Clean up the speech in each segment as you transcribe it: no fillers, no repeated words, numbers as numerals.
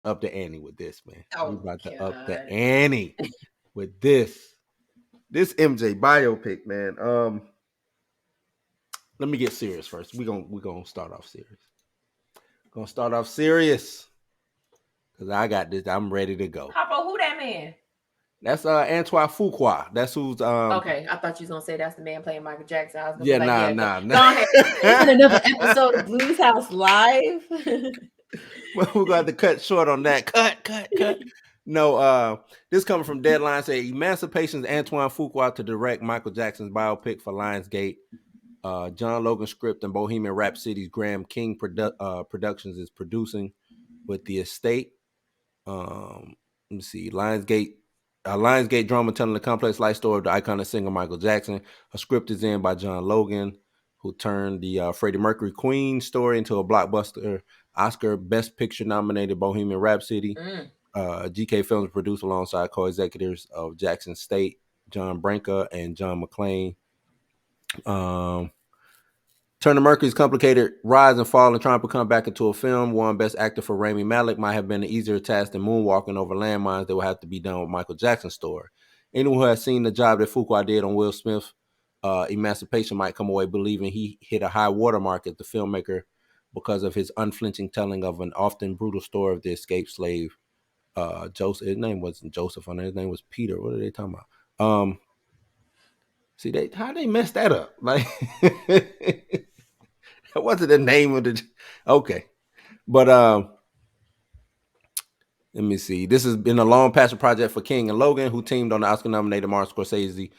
up the ante with this, man. We Oh about to up the God. ante with this. This MJ biopic, man. Let me get serious first. We gonna start off serious. Gonna start off serious because I got this. I'm ready to go. Papa, who that man? That's Antoine Fuqua. That's who's Okay, I thought you was gonna say that's the man playing Michael Jackson. I was gonna be yeah, like, nah, yeah, nah, nah. go ahead. Is it another episode of Blues House Live? Well, we're going to cut short on that. Cut. No, this coming from Deadline say Emancipation's Antoine Fuqua to direct Michael Jackson's biopic for Lionsgate. John Logan script and Bohemian Rhapsody's Graham King Productions is producing with the estate. Let me see. Lionsgate drama telling the complex life story of the iconic singer Michael Jackson. A script is in by John Logan, who turned the Freddie Mercury Queen story into a blockbuster Oscar Best Picture nominated Bohemian Rhapsody. Mm. GK Films produced alongside co-executives of Jackson State, John Branca, and John McClane. Turner Mercury's complicated rise and fall and trying to come back into a film won Best Actor for Rami Malek might have been an easier task than moonwalking over landmines that would have to be done with Michael Jackson's story. Anyone who has seen the job that Fuqua did on Will Smith, Emancipation might come away believing he hit a high watermark as the filmmaker because of his unflinching telling of an often brutal story of the escaped slave. Joseph, his name wasn't Joseph, his name was Peter. What are they talking about? How they messed that up? Like what's the name of the? Okay, but let me see. This has been a long passion project for King and Logan, who teamed on the Oscar-nominated Martin Scorsese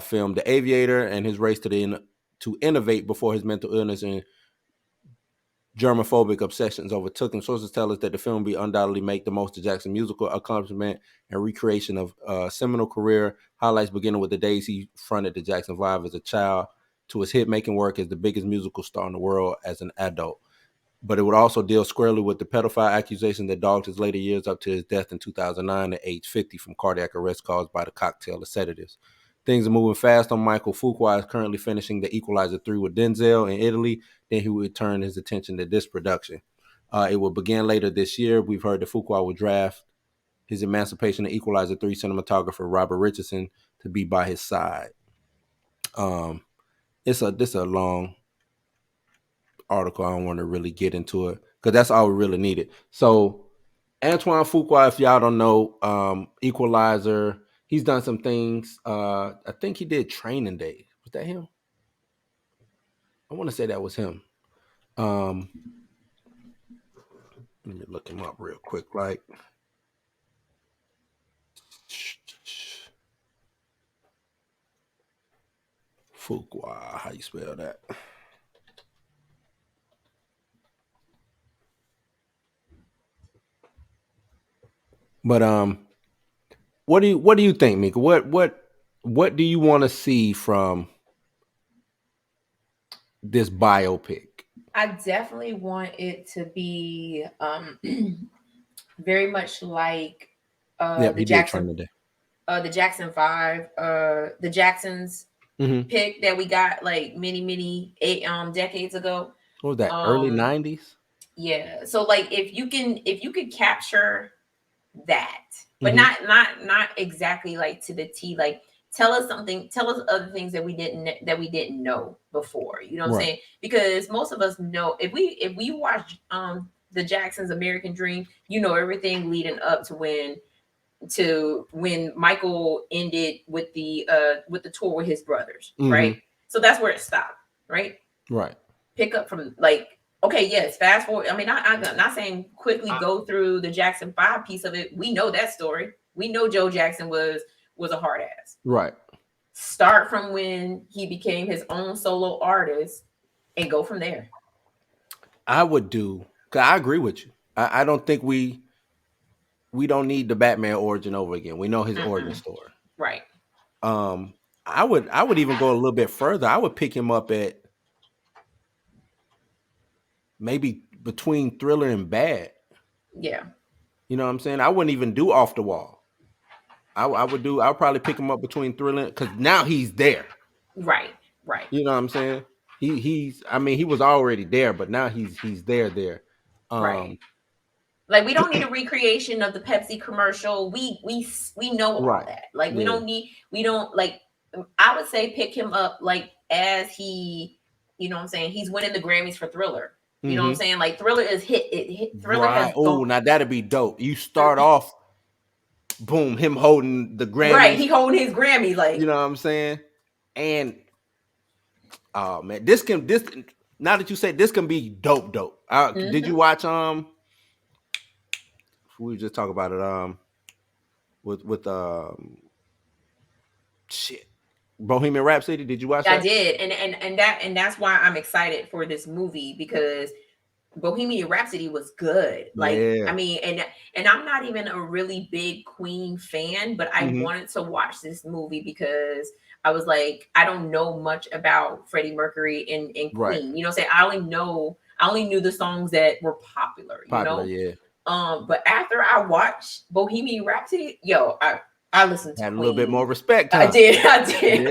film *The Aviator* and his race to innovate before his mental illness and germophobic obsessions overtook him. Sources tell us that the film will undoubtedly make the most of Jackson's musical accomplishment and recreation of seminal career. Highlights beginning with the days he fronted the Jackson 5 as a child to his hit-making work as the biggest musical star in the world as an adult. But it would also deal squarely with the pedophile accusation that dogged his later years up to his death in 2009 at age 50 from cardiac arrest caused by the cocktail of sedatives. Things are moving fast on Michael. Fuqua is currently finishing The Equalizer 3 with Denzel in Italy. Then he will turn his attention to this production. It will begin later this year. We've heard that Fuqua will draft his Emancipation and Equalizer 3 cinematographer Robert Richardson to be by his side. This a long article. I don't want to really get into it because that's all we really needed. So Antoine Fuqua, if y'all don't know, Equalizer, he's done some things. I think he did Training Day. Was that him? I want to say that was him. Let me look him up real quick. Like Fuqua, how you spell that? But what do you think, Mika? What do you want to see from this biopic? I definitely want it to be very much like Yep, the he did Jackson Training Day. the Jackson 5, the Jacksons Mm-hmm. pick that we got like many eight decades ago. What was that? Early Um '90s. yeah. So like if you could capture that, but Mm-hmm. not exactly like to the T, like tell us other things that we didn't know before. You know what I'm Right. saying? Because most of us know if we watch the Jacksons American Dream, you know everything leading up to when Michael ended with the tour with his brothers, Mm-hmm. right? So that's where it stopped, right? Right. Pick up from like, okay, yes, fast forward. I mean, I'm not saying quickly go through the Jackson 5 piece of it. We know that story. We know Joe Jackson was a hard ass. Right. Start from when he became his own solo artist and go from there. I would do. Cause I agree with you. I don't think we don't need the Batman origin over again. We know his origin Mm-mm. story. Right. Um, I would even go a little bit further. I would pick him up at maybe between Thriller and Bad. Yeah. You know what I'm saying? I wouldn't even do Off the Wall. I would do. I'll probably pick him up between Thriller because now he's there. Right. Right. You know what I'm saying? He's. I mean, he was already there, but now he's there. Right. Like we don't need a recreation of the Pepsi commercial. We know all Right. that. Like Yeah. we don't like I would say pick him up like as he, you know what I'm saying? He's winning the Grammys for Thriller. You know what I'm Mm-hmm. saying? Like Thriller is Thriller Right. has Oh, gone now that'd be dope. You start off, boom, him holding the right. Grammys. He holding his Grammy You like know what I'm saying? And oh man, this now that you say this can be dope. Did you mhm. watch we just talk about it with shit Bohemian Rhapsody? Did you watch I that? did. And that's why I'm excited for this movie because Bohemian Rhapsody was good. Like, I Yeah. mean, and I'm not even a really big Queen fan, but I Hmm. wanted to watch this movie because I was like, I don't know much about Freddie Mercury and Right. Queen. You know what I'm saying? I only knew the songs that were popular, you Popular. know? Yeah. But after I watched Bohemian Rhapsody, I listened to Had a little bit Queen. more respect, I huh? did, I did.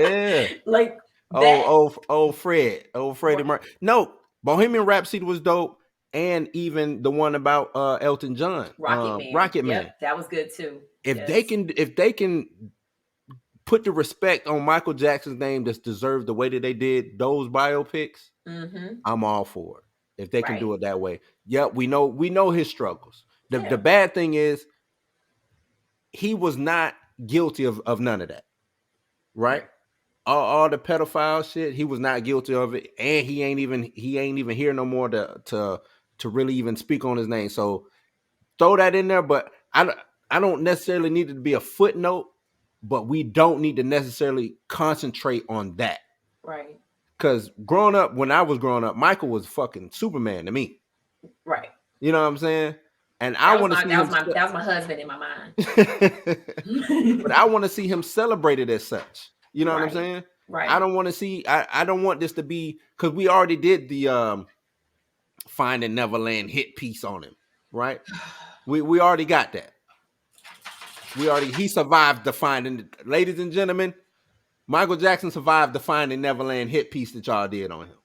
Yeah. Like Oh, that old Freddie Mercury. No, Bohemian Rhapsody was dope, and even the one about Elton John, Rocket Man. Rocket Yep, Man. that was good too. Yes. If they can put the respect on Michael Jackson's name that's deserved the way that they did those biopics, Mm-hmm. I'm all for it. If they can Right. do it that way. Yep, we know his struggles. The Yeah. bad thing is he was not guilty of none of that, right? Right. All the pedophile shit, he was not guilty of it, and he ain't even here no more to really even speak on his name. So throw that in there, but I don't necessarily need it to be a footnote, but we don't need to necessarily concentrate on that. Right. Because growing up, when I was growing up, Michael was fucking Superman to me. Right. You know what I'm saying? And I want to see him, that was my husband in my mind. but I want to see him celebrated as such. You know what I'm Right. saying? I Right. don't want to see. I don't want this to be because we already did the Finding Neverland hit piece on him, right? We already got that. He survived the Finding. Ladies and gentlemen, Michael Jackson survived the Finding Neverland hit piece that y'all did on him.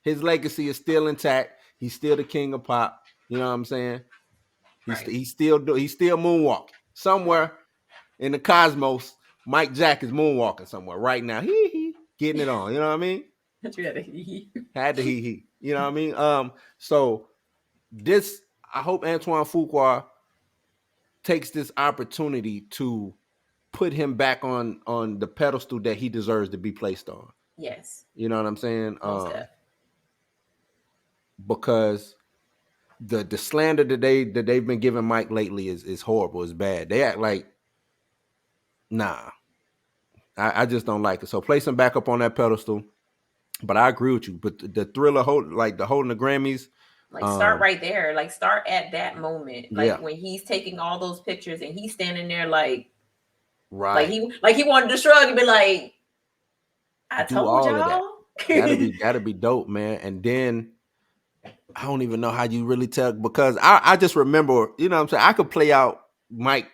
His legacy is still intact. He's still the king of pop. You know what I'm saying? Right. He's still moonwalking Right. somewhere in the cosmos. Mike Jack is moonwalking somewhere right now. He getting it on. You know what I mean? That's really Had to he. You know what I mean? So this, I hope Antoine Fuqua takes this opportunity to put him back on the pedestal that he deserves to be placed on. yes. You know what I'm saying? Most def. Because the slander that they've been giving Mike lately is horrible. It's bad. They act like nah. I just don't like it. So place him back up on that pedestal. But I agree with you. But the Thriller the holding the Grammys. Like start Um, right there. Like start at that moment. Like yeah, when he's taking all those pictures and he's standing there right. like he wanted to shrug and be like, I Do told all of that. y'all. That'd be dope, man. And then I don't even know how you really tell because I just remember, you know what I'm saying? I could play out Mike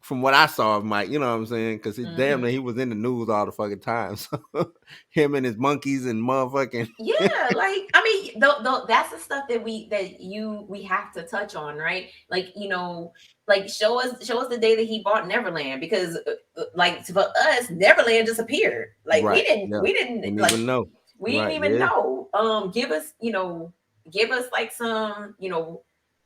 from what I saw of Mike, you know what I'm saying? Because damn Hmm. he was in the news all the fucking time. So him and his monkeys and motherfucking Yeah, like I mean, that's the stuff we have to touch on, right? Like like show us the day that he bought Neverland because like for us, Neverland disappeared. Like right. Yeah. we didn't Didn't like even know. we didn't Right. even Yeah. know. Give us like some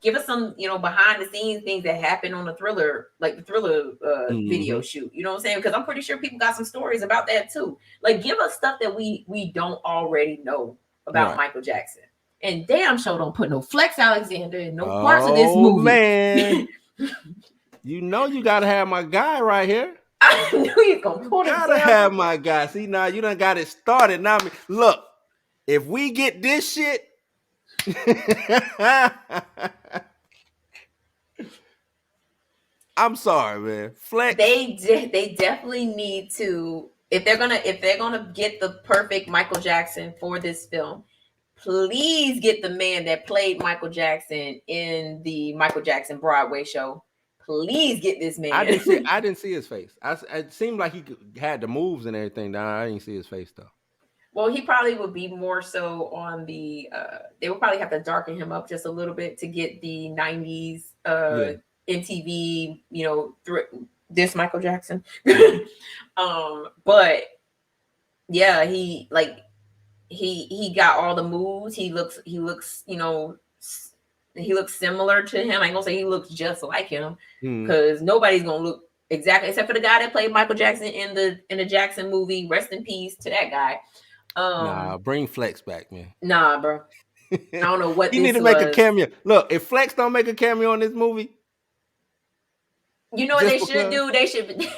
give us some behind the scenes things that happened on the Thriller like the Thriller video Hmm. shoot. You know what I'm saying? Because I'm pretty sure people got some stories about that too. Like give us stuff that we don't already know about Right. Michael Jackson. And damn sure don't put no Flex Alexander in no parts of this Oh movie. man. You know you gotta have my guy right here. I knew he was gonna You pull the gotta damn. have my guy. See now you done got it started. Now look, if we get this shit, I'm sorry, man. Flex. They definitely need to if they're gonna get the perfect Michael Jackson for this film, please get the man that played Michael Jackson in the Michael Jackson Broadway show. Please get this man. I didn't see his face. It seemed like had the moves and everything. Nah, I didn't see his face though. Well, he probably would be more so on the. They would probably have to darken him up just a little bit to get the '90s Yeah, MTV. This Michael Jackson. right. But yeah, he got all the moves. He looks similar to him. I ain't gonna say he looks just like him Mm. because nobody's gonna look exactly except for the guy that played Michael Jackson in the Jackson movie. Rest in peace to that guy. Nah, bring Flex back, man. Nah, bro. I don't know what He need this to make a was. cameo. Look, if Flex don't make a cameo in this movie, You know what just they should because. do? They should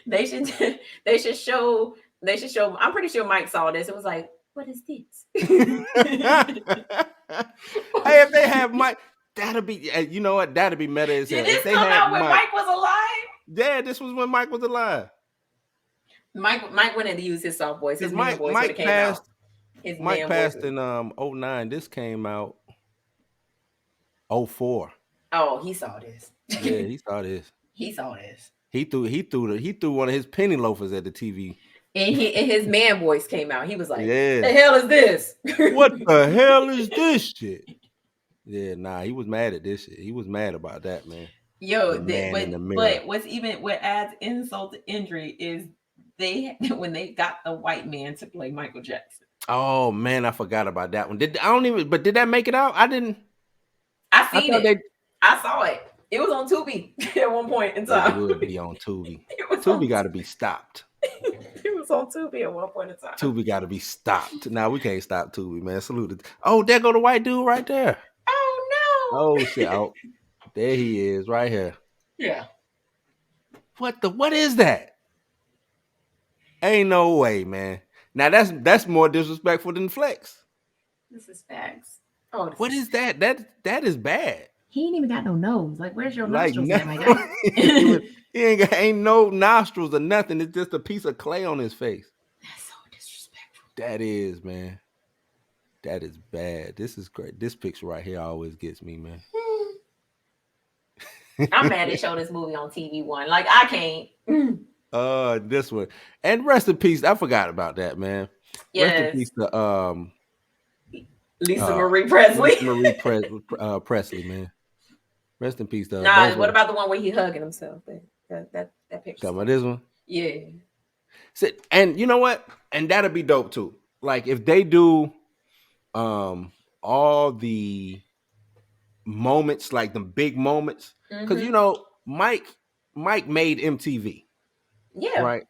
they should they should show I'm pretty sure Mike saw this. It was like, what is this? Hey, if they have Mike, that'll be. You know what? That'll be meta as hell. Did If this they come had out when Mike, Mike was alive? yeah, this was when Mike was alive. Mike went in to use his soft voice. His Because man Mike voice would have Mike came out. passed. His Mike man voice. passed in '09. This came out '04. Oh, he saw this. Yeah, he saw this. He saw this. He threw one of his penny loafers at the TV. And his man voice came out. He was like, Yeah. the hell is this? What the hell is this shit? Yeah, nah, he was mad at this shit. He was mad about that, man. Yo, The man in the mirror. but what adds insult to injury is when they got the white man to play Michael Jackson. Oh man, I forgot about that one. But did that make it out? I didn't. I seen thought it. I saw it. It was on Tubi at one point in time. It would be on Tubi. Tubi got to be stopped. It was on Tubi at one point in time. Tubi got to be stopped. Now we can't stop Tubi, man. Salute. Oh, there go the white dude right there. Oh no. Oh shit. Oh, there he is, right here. Yeah. What is that? Ain't no way, man. Now that's more disrespectful than Flex. This is facts. Oh, what is that? That is bad. He ain't even got no nose. Like, where's your nostrils at, my guy? He ain't no nostrils or nothing. It's just a piece of clay on his face. That's so disrespectful. That is, man. That is bad. This is great. This picture right here always gets me, man. I'm mad they showed this movie on TV One. Like, I can't. This one. And rest in peace. I forgot about that, man. Yes. Rest in peace to Lisa Marie Presley. Lisa Marie Presley, man. Rest in peace, though. Nah, what about the one where he hugging himself? That picture. Talking about this one? Yeah. So, and you know what? And that'll be dope too. Like if they do all the moments, like the big moments, because you know, Mike made MTV. Yeah. Right.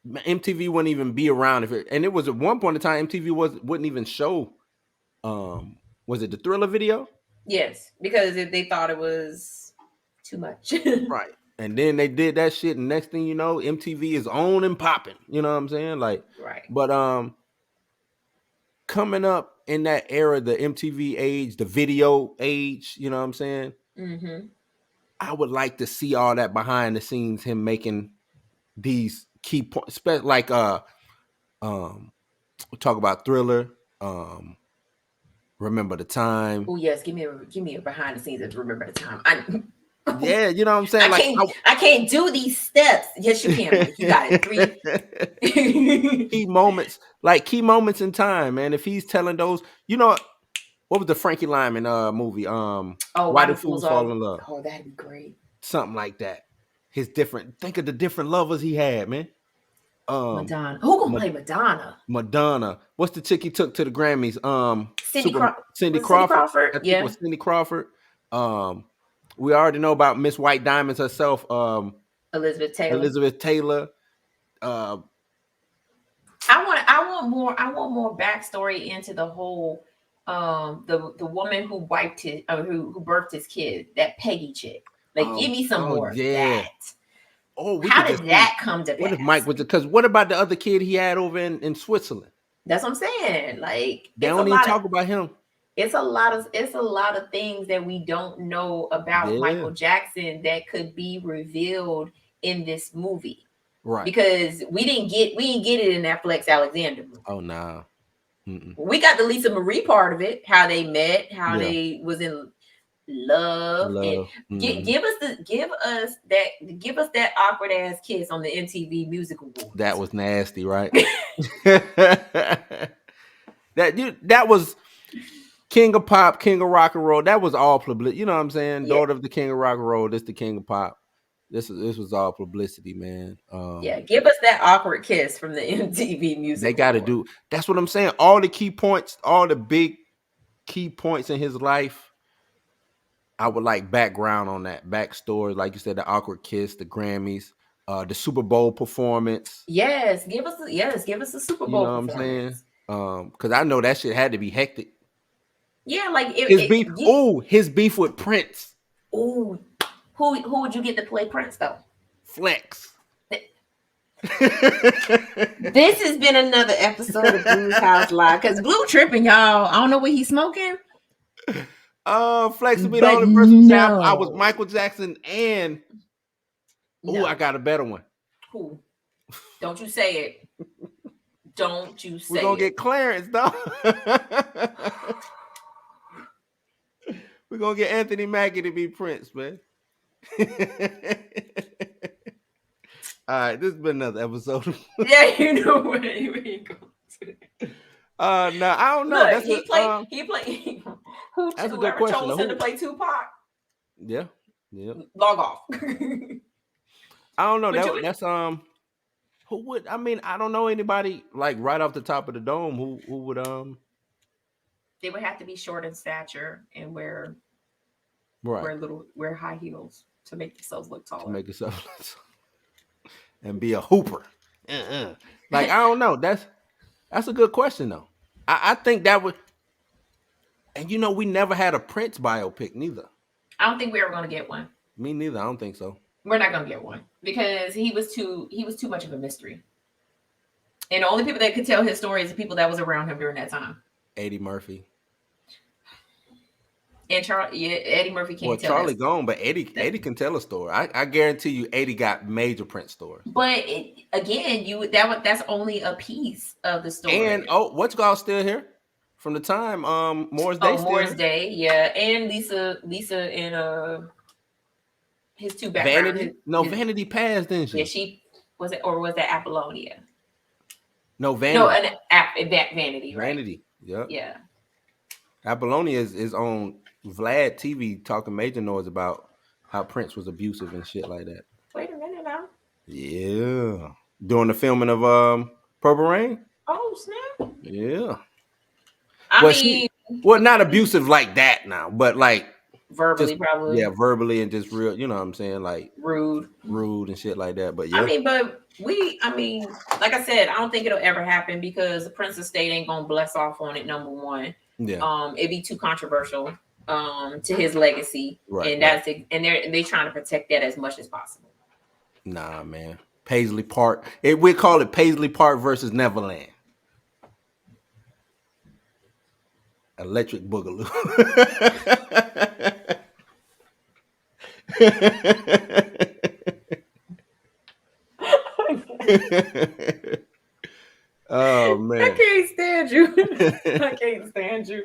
MTV wouldn't even be around and it was at one point in time MTV wouldn't even show was it the Thriller video? Yes, because they thought it was too much. Right. And then they did that shit, and next thing you know, MTV is on and popping. You know what I'm saying? Like, right. But coming up in that era, the MTV age, the video age, you know what I'm saying? Mm-hmm. I would like to see all that behind the scenes, him making these key points, like we'll talk about Thriller, Remember the Time. Oh yes, give me a behind the scenes of Remember the Time. Yeah, you know what I'm saying? I can't do these steps. Yes, you can. You got it. 3 key moments in time, man. If he's telling those, you know, what was the Frankie Lyman movie? Why Do Fools Fall in Love? Oh, that'd be great. Something like that. Think of the different lovers he had, man. Madonna. Who gonna play Madonna? Madonna. What's the chick he took to the Grammys? Cindy Crawford. I think it was Cindy Crawford. We already know about Miss White Diamonds herself. Elizabeth Taylor. I want more backstory into the whole the woman who who birthed his kid, that Peggy chick. Like, give me some more of that. Oh, how did that come to pass? What if Mike was because what about the other kid he had over in Switzerland? That's what I'm saying. Like, they don't even talk about him. It's a lot of things that we don't know about Michael Jackson that could be revealed in this movie. Right. Because we didn't get it in that Flex Alexander movie. Oh no. We got the Lisa Marie part of it, how they met, how they was in love, and Love. give us that awkward ass kiss on the MTV Music That Awards. was nasty, right? that was King of Pop, King of Rock and Roll. That was all publicity. You know what I'm saying? Yeah, Daughter of the King of Rock and Roll. This the King of Pop. This was all publicity, man. yeah. Give us that awkward kiss from the MTV They Music got to Award. do. That's what I'm saying. All the key points, all the big key points in his life. I would like background on that, backstory, like you said, the awkward kiss, the Grammys, the Super Bowl performance. Yes, give us a Super You Bowl know what I'm saying? performance. Because I know that shit had to be hectic. Yeah, like His beef. Oh, his beef with Prince. oh, who would you get to play Prince though? Flex. This has been another episode of Blue's House Live because Blue tripping, y'all. I don't know what he's smoking. Flex would be the But only person who said I was no. Michael Jackson and No. I got a better one. Who? Don't you say it. Don't you say We're gonna it. get Clarence, though. We're gonna get Anthony Mackie to be Prince, man. All right, this has been another episode. Yeah, you know what you ain't going to. No, I don't know. Look, That's he played. That's a good Whoever question. chose him to play Tupac, Yeah. log off. I don't know. But That's who would? I mean, I don't know anybody like right off the top of the dome who would They would have to be short in stature and wear right wear high heels to make themselves look taller. to make yourself and be a hooper. Like I don't know. That's a good question though. I think that would, and we never had a Prince biopic neither. I don't think we're ever gonna get one. Me neither. I don't think so. We're not gonna get one because he was too much of a mystery. And the only people that could tell his story is the people that was around him during that time. Eddie Murphy. And Eddie Murphy can't Well, tell. Charlie gone, but Eddie can tell a story. I guarantee you, Eddie got major Prince stories. But that's only a piece of the story. And what's called still here from the time Morris Day. Morris Day, yeah, and Lisa and his two backgrounds. Vanity. Vanity passed, didn't she? Yeah, she was it, or was that Apollonia? No, Vanity. No, Vanity. Right? Vanity. Yep. Yeah. Apollonia is on Vlad TV talking major noise about how Prince was abusive and shit like that. Wait a minute now. Yeah. During the filming of Purple Rain? Oh, snap. Yeah. I mean, not abusive like that now, but like verbally probably. Yeah, verbally and just real, you know what I'm saying? Like rude and shit like that. But yeah. I mean, like I said, I don't think it'll ever happen because the Prince estate ain't gonna bless off on it, number one. Yeah. It'd be too controversial to his legacy. Right. And and they're trying to protect that as much as possible. Nah, man. Paisley Park. We call it Paisley Park versus Neverland. Electric Boogaloo. Oh man, I can't stand you. I can't stand you.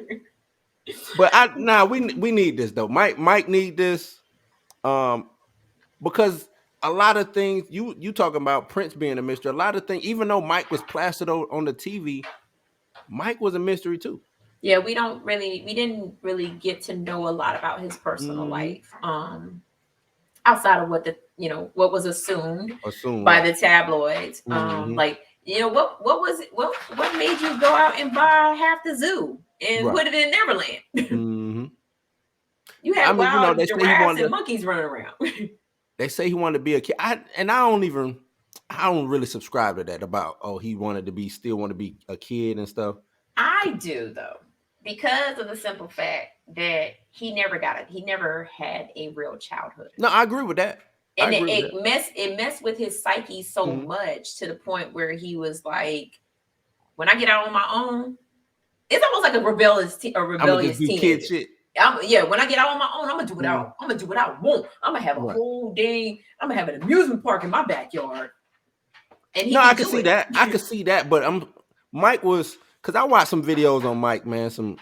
But we need this though. Mike need this, because a lot of things you talking about Prince being a mystery. A lot of things, even though Mike was plastered on the TV, Mike was a mystery too. Yeah, we didn't really get to know a lot about his personal life, outside of what was assumed by the tabloids. Like, what made you go out and buy half the zoo and put it in Neverland? You had wild giraffes and monkeys running around. They say he wanted to be a kid. I don't really subscribe to that about he still want to be a kid and stuff. I do though, because of the simple fact that he never had a real childhood. No, I agree with that. And it messed with his psyche so much to the point where he was like, when I get out on my own, it's almost like a rebellious teenager. Shit. When I get out on my own, I'm gonna do what I want. I'm gonna have a whole day. I'm gonna have an amusement park in my backyard. And I can see that. I can see that. But Mike was, because I watched some videos on Mike, man. Some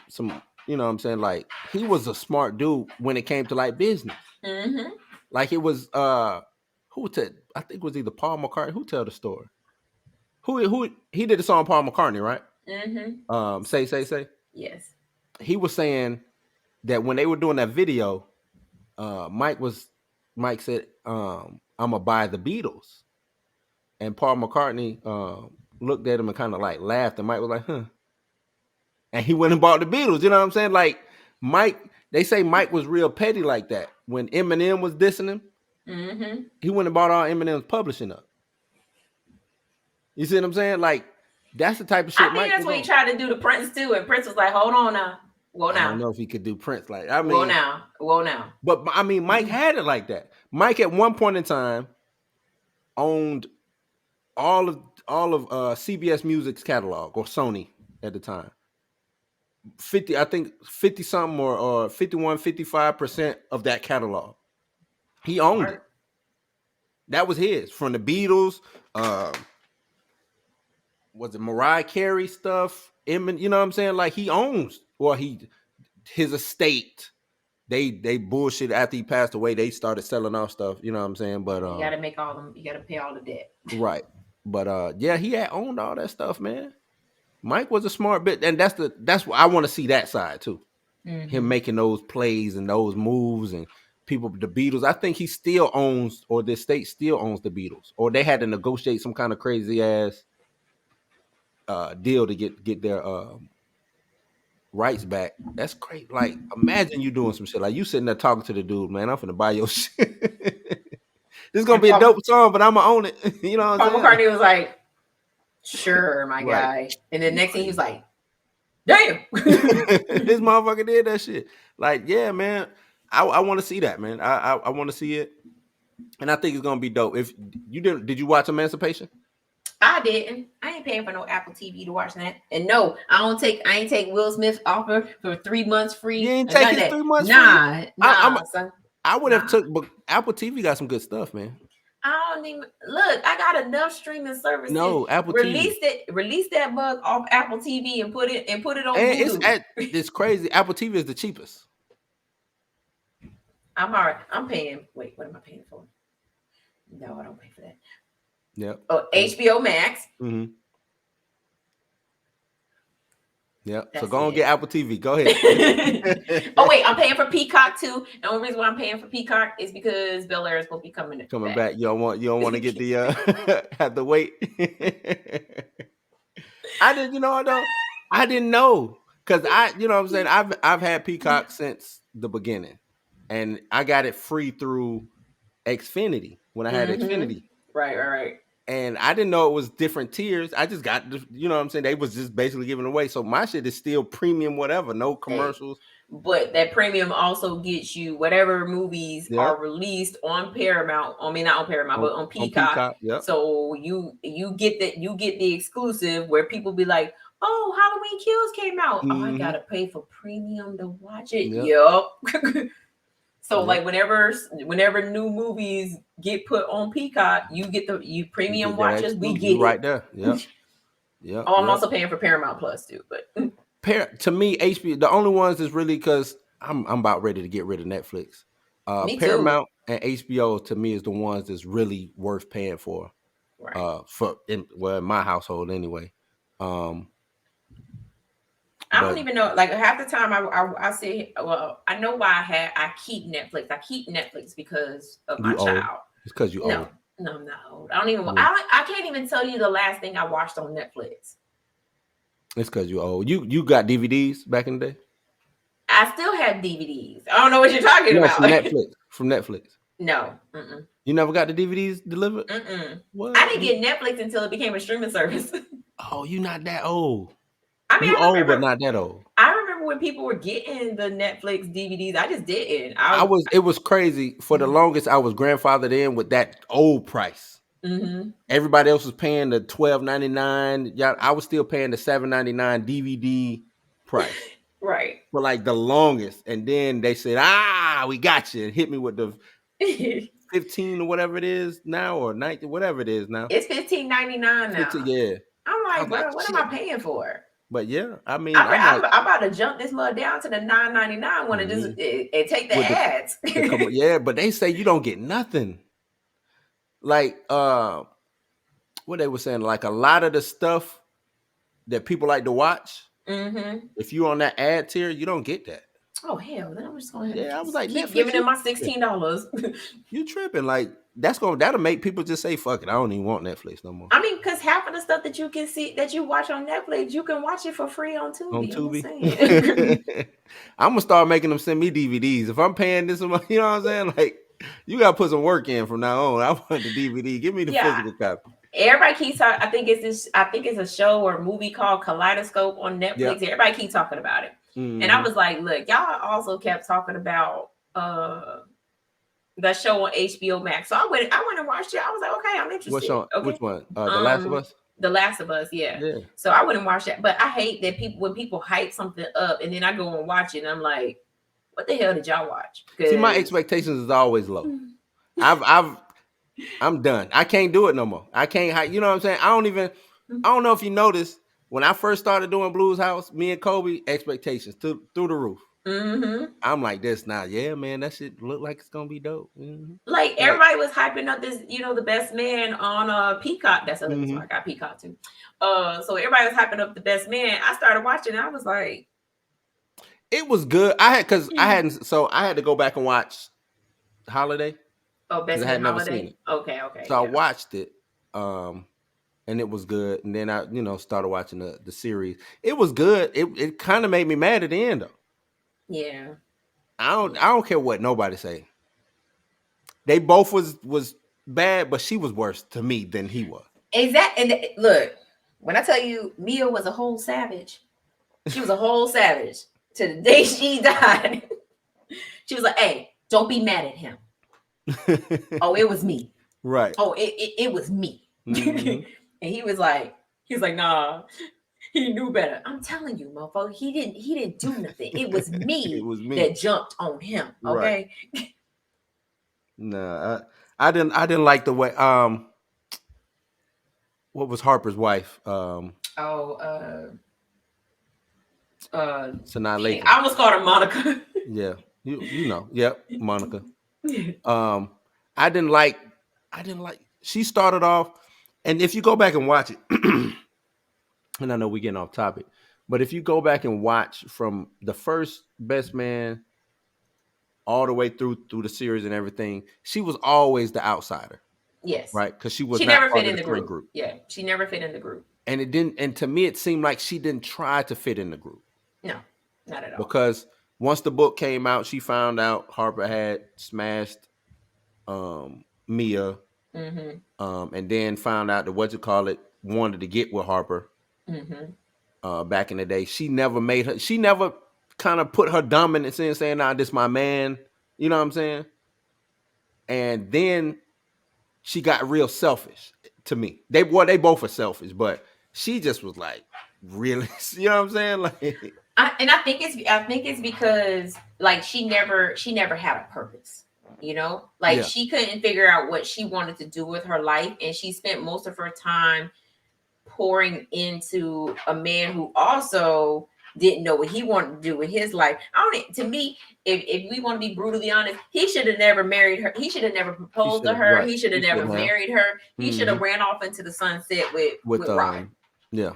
You know what I'm saying? Like he was a smart dude when it came to like business. Mm-hmm. Like it was who tell I think it was either Paul McCartney. Who tell the story? Who he did the song Paul McCartney, right? Mm-hmm. Say. Yes. He was saying that when they were doing that video, Mike said, "I'm gonna buy the Beatles," and Paul McCartney looked at him and kind of like laughed, and Mike was like, "Huh," and he went and bought the Beatles. You know what I'm saying? Like Mike, they say Mike was real petty like that. When Eminem was dissing him, Mm-hmm. he went and bought all Eminem's publishing up. You see what I'm saying? Like that's the type of I shit think Mike that's was what he on. tried to do to Prince too, and Prince was like, "Hold on now, whoa I don't now, know if he could do Prince like. I whoa mean, now, whoa now." but I mean, Mike had it like that. Mike at one point in time owned all of CBS Music's catalog or Sony at the time. 50, I think 50 something or 51, 55% of that catalog. He owned it. Smart. That was his from the Beatles. Um, was it Mariah Carey stuff? You know what I'm saying? Like he owns, or his estate. They bullshit after he passed away. They started selling off stuff. You know what I'm saying? But You got to make all them. You got to pay all the debt. right. But yeah, he had owned all that stuff, man. Mike was a smart bit, and that's what I want to see that side too. Him Mm-hmm. making those plays and those moves and people, the Beatles. I think he still owns, or the state still owns the Beatles, or they had to negotiate some kind of crazy ass deal to get their rights back. That's great. Like imagine you doing some shit like you sitting there talking to the dude, man. I'm finna buy your shit. This is gonna And be a dope song, but I'm gonna own it. You know what I'm Paul saying? McCartney was like, "Sure, my Right. guy," and then You next thing he was crazy. like, "Damn." This motherfucker did that shit. Like, yeah, man. I want to see that, man. I want to see it, and I think it's gonna be dope. If you did you watch Emancipation? I didn't. I ain't paying for no Apple TV to watch that. And no, I don't take. I ain't take Will Smith's offer for 3 months You free ain't and take none of his that. 3 months free. Nah, I'm nah, son. I would have Nah. took, but Apple TV got some good stuff, man. I don't even look. I got enough streaming services. No, Apple TV, Release that bug off Apple TV and put it on and Voodoo. it's crazy. Apple TV is the cheapest. I'm all right. I'm paying. Wait, what am I paying for? No, I don't pay for that. Yep. Oh, HBO Max. Mm-hmm. Yep. So That's go and get it. Apple TV. Go ahead. Oh wait, I'm paying for Peacock too. The only reason why I'm paying for Peacock is because Bel Air is supposed to be coming Coming back. back. You don't want to get the have to wait. I didn't, I didn't know. Cause you know what I'm saying? I've had Peacock since the beginning. And I got it free through Xfinity when I had Mm-hmm. Xfinity. Right. And I didn't know it was different tiers. I just got, you know what I'm saying? They was just basically giving away. So my shit is still premium, whatever, no Hey, commercials. but that premium also gets you whatever movies Yep. are released on Paramount. I mean, not on Paramount, but on On Peacock. Peacock. Yep. So you get the exclusive where people be like, "Oh, Halloween Kills came out. Oh, I Mm-hmm. gotta pay for premium to watch it." Yep. Yep. So Yep. like whenever new movies get put on Peacock, you get you You premium get that watchers. We exclusive. You get it. right there. Yep. Yep. Oh, I'm Yep. also paying for Paramount Plus too, but To me, HBO, the only ones is really because I'm about ready to get rid of Netflix. me too. Paramount and HBO to me is the ones that's really worth paying for. Right. In my household anyway. Um, I don't but even know. Like half the time, I say, well, I know why I keep Netflix. I keep Netflix because of my you old. child. It's because you No, old. no, I'm not old. I don't even. Yeah. I can't even tell you the last thing I watched on Netflix. It's because you old. You got DVDs back in the day? I still have DVDs. I don't know what you're talking No, about. from Netflix. From Netflix. No. Mm-mm. You never got the DVDs delivered? Mm-mm. I What? didn't get Netflix until it became a streaming service. Oh, you not that old. I mean, You old, but not that old. I remember when people were getting the Netflix DVDs. I just didn't. It was crazy. For the longest, I was grandfathered in with that old price. Mm-hmm. Everybody else was paying the $12.99. Yeah, I was still paying the $7.99 DVD price Right. for like the longest. And then they said, we got you. And hit me with the 15 or whatever it is now, or 19, whatever it is now. It's $15.99 now. 15, yeah. I'm I like, was like, bro, what am shit. I paying for? But yeah, I mean, I'm like I'm about to jump this mud down to the $9.99 one and just mhm. and take the With ads. yeah, but they say you don't get nothing. Like what they were saying, like a lot of the stuff that people like to watch, Mm-hmm. if you're on that ad tier, you don't get that. Oh hell, then I'm just gonna Yeah, I was like, keep Netflix, giving you them my tripping. $16. You tripping. Like that'll make people just say, fuck it, I don't even want Netflix no more. I mean, because half of the stuff that you can see that you watch on Netflix, you can watch it for free on On Tubi. I'm just Tubi. saying. I'm gonna start making them send me DVDs. If I'm paying this amount, you know what I'm saying? Like you gotta put some work in from now on. I want the DVD. Give me the Yeah. physical copy. Everybody keeps talking. I think it's a show or a movie called Kaleidoscope on Yeah. Netflix. Everybody keeps talking about it. And I Hmm. was like, look, y'all also kept talking about that show on HBO Max. So I went and watched it. I was like, okay, I'm What's interested. on Okay. which one? The Last of Um Us? The Last of Us, yeah. Yeah. So I wouldn't watch that. But I hate that when people hype something up and then I go and watch it and I'm like, what the hell did y'all watch? See, my Because expectations is always low. I've I'm done. I can't do it no more. I can't. You know what I'm saying? I don't know if you noticed when I first started doing Blues House. Me and Kobe expectations through the roof. mm-hmm. I'm like this now. Yeah, man, that shit look like it's gonna be dope. Like Like, everybody was hyping up this, the best man on Peacock. That's the other reason why hmm I got Peacock too. So everybody was hyping up the best man. I started watching and I was like, it was good. Because I hadn't. So I had to go back and watch Holiday oh, because best I man had never seen holiday. it. Okay, okay, So I yeah. watched it. And it was good. And then I, started watching the series. It was good. It kind of made me mad at the end though. Yeah. I don't care what nobody say. They both was bad, but she was worse to me than he was. Exactly. And look, when I tell you Mia was a whole savage, she was a whole savage to the day she died. She was like, hey, don't be mad at him. Oh, it was me. Right. Oh, it was me. Hmm. And he was like, nah, he knew better. I'm telling you, motherfucker, he didn't do nothing. It was It me was me. that jumped on him. Right. Okay. No, I didn't like the way what was Harper's wife? Oh, uh, Sanaa dang, Lathan. I almost called her Monica. Yeah. You know. Yep, Monica. Um I didn't like she started off, and if you go back and watch it, and I know we're getting off topic, but if you go back and watch from the first Best Man all the way through the series and everything, she was always the outsider, Yes. right? Because she was She not never part fit of in the the friend group. group. Yeah, she never fit in the group. And it didn't, and to me it seemed like she didn't try to fit in the group. No, not at all. Because once the book came out, she found out Harper had smashed Mia, Mm-hmm. and then found out that what you call it wanted to get with Harper Mm-hmm. back in the day. She never kind of put her dominance in saying, nah, this my man. You know what I'm saying? And then she got real selfish to me. They both are selfish, but she just was like, really? You know what I'm saying? Like, I think it's because like she never had a purpose. Like yeah, she couldn't figure out what she wanted to do with her life, and she spent most of her time pouring into a man who also didn't know what he wanted to do with his life. I don't. To me, if we want to be brutally honest, he should have never married her. He should have never she proposed should to have, her. right. He should She have never shouldn't have. married her. He should Hmm. have ran off into the sunset with With Robin. yeah,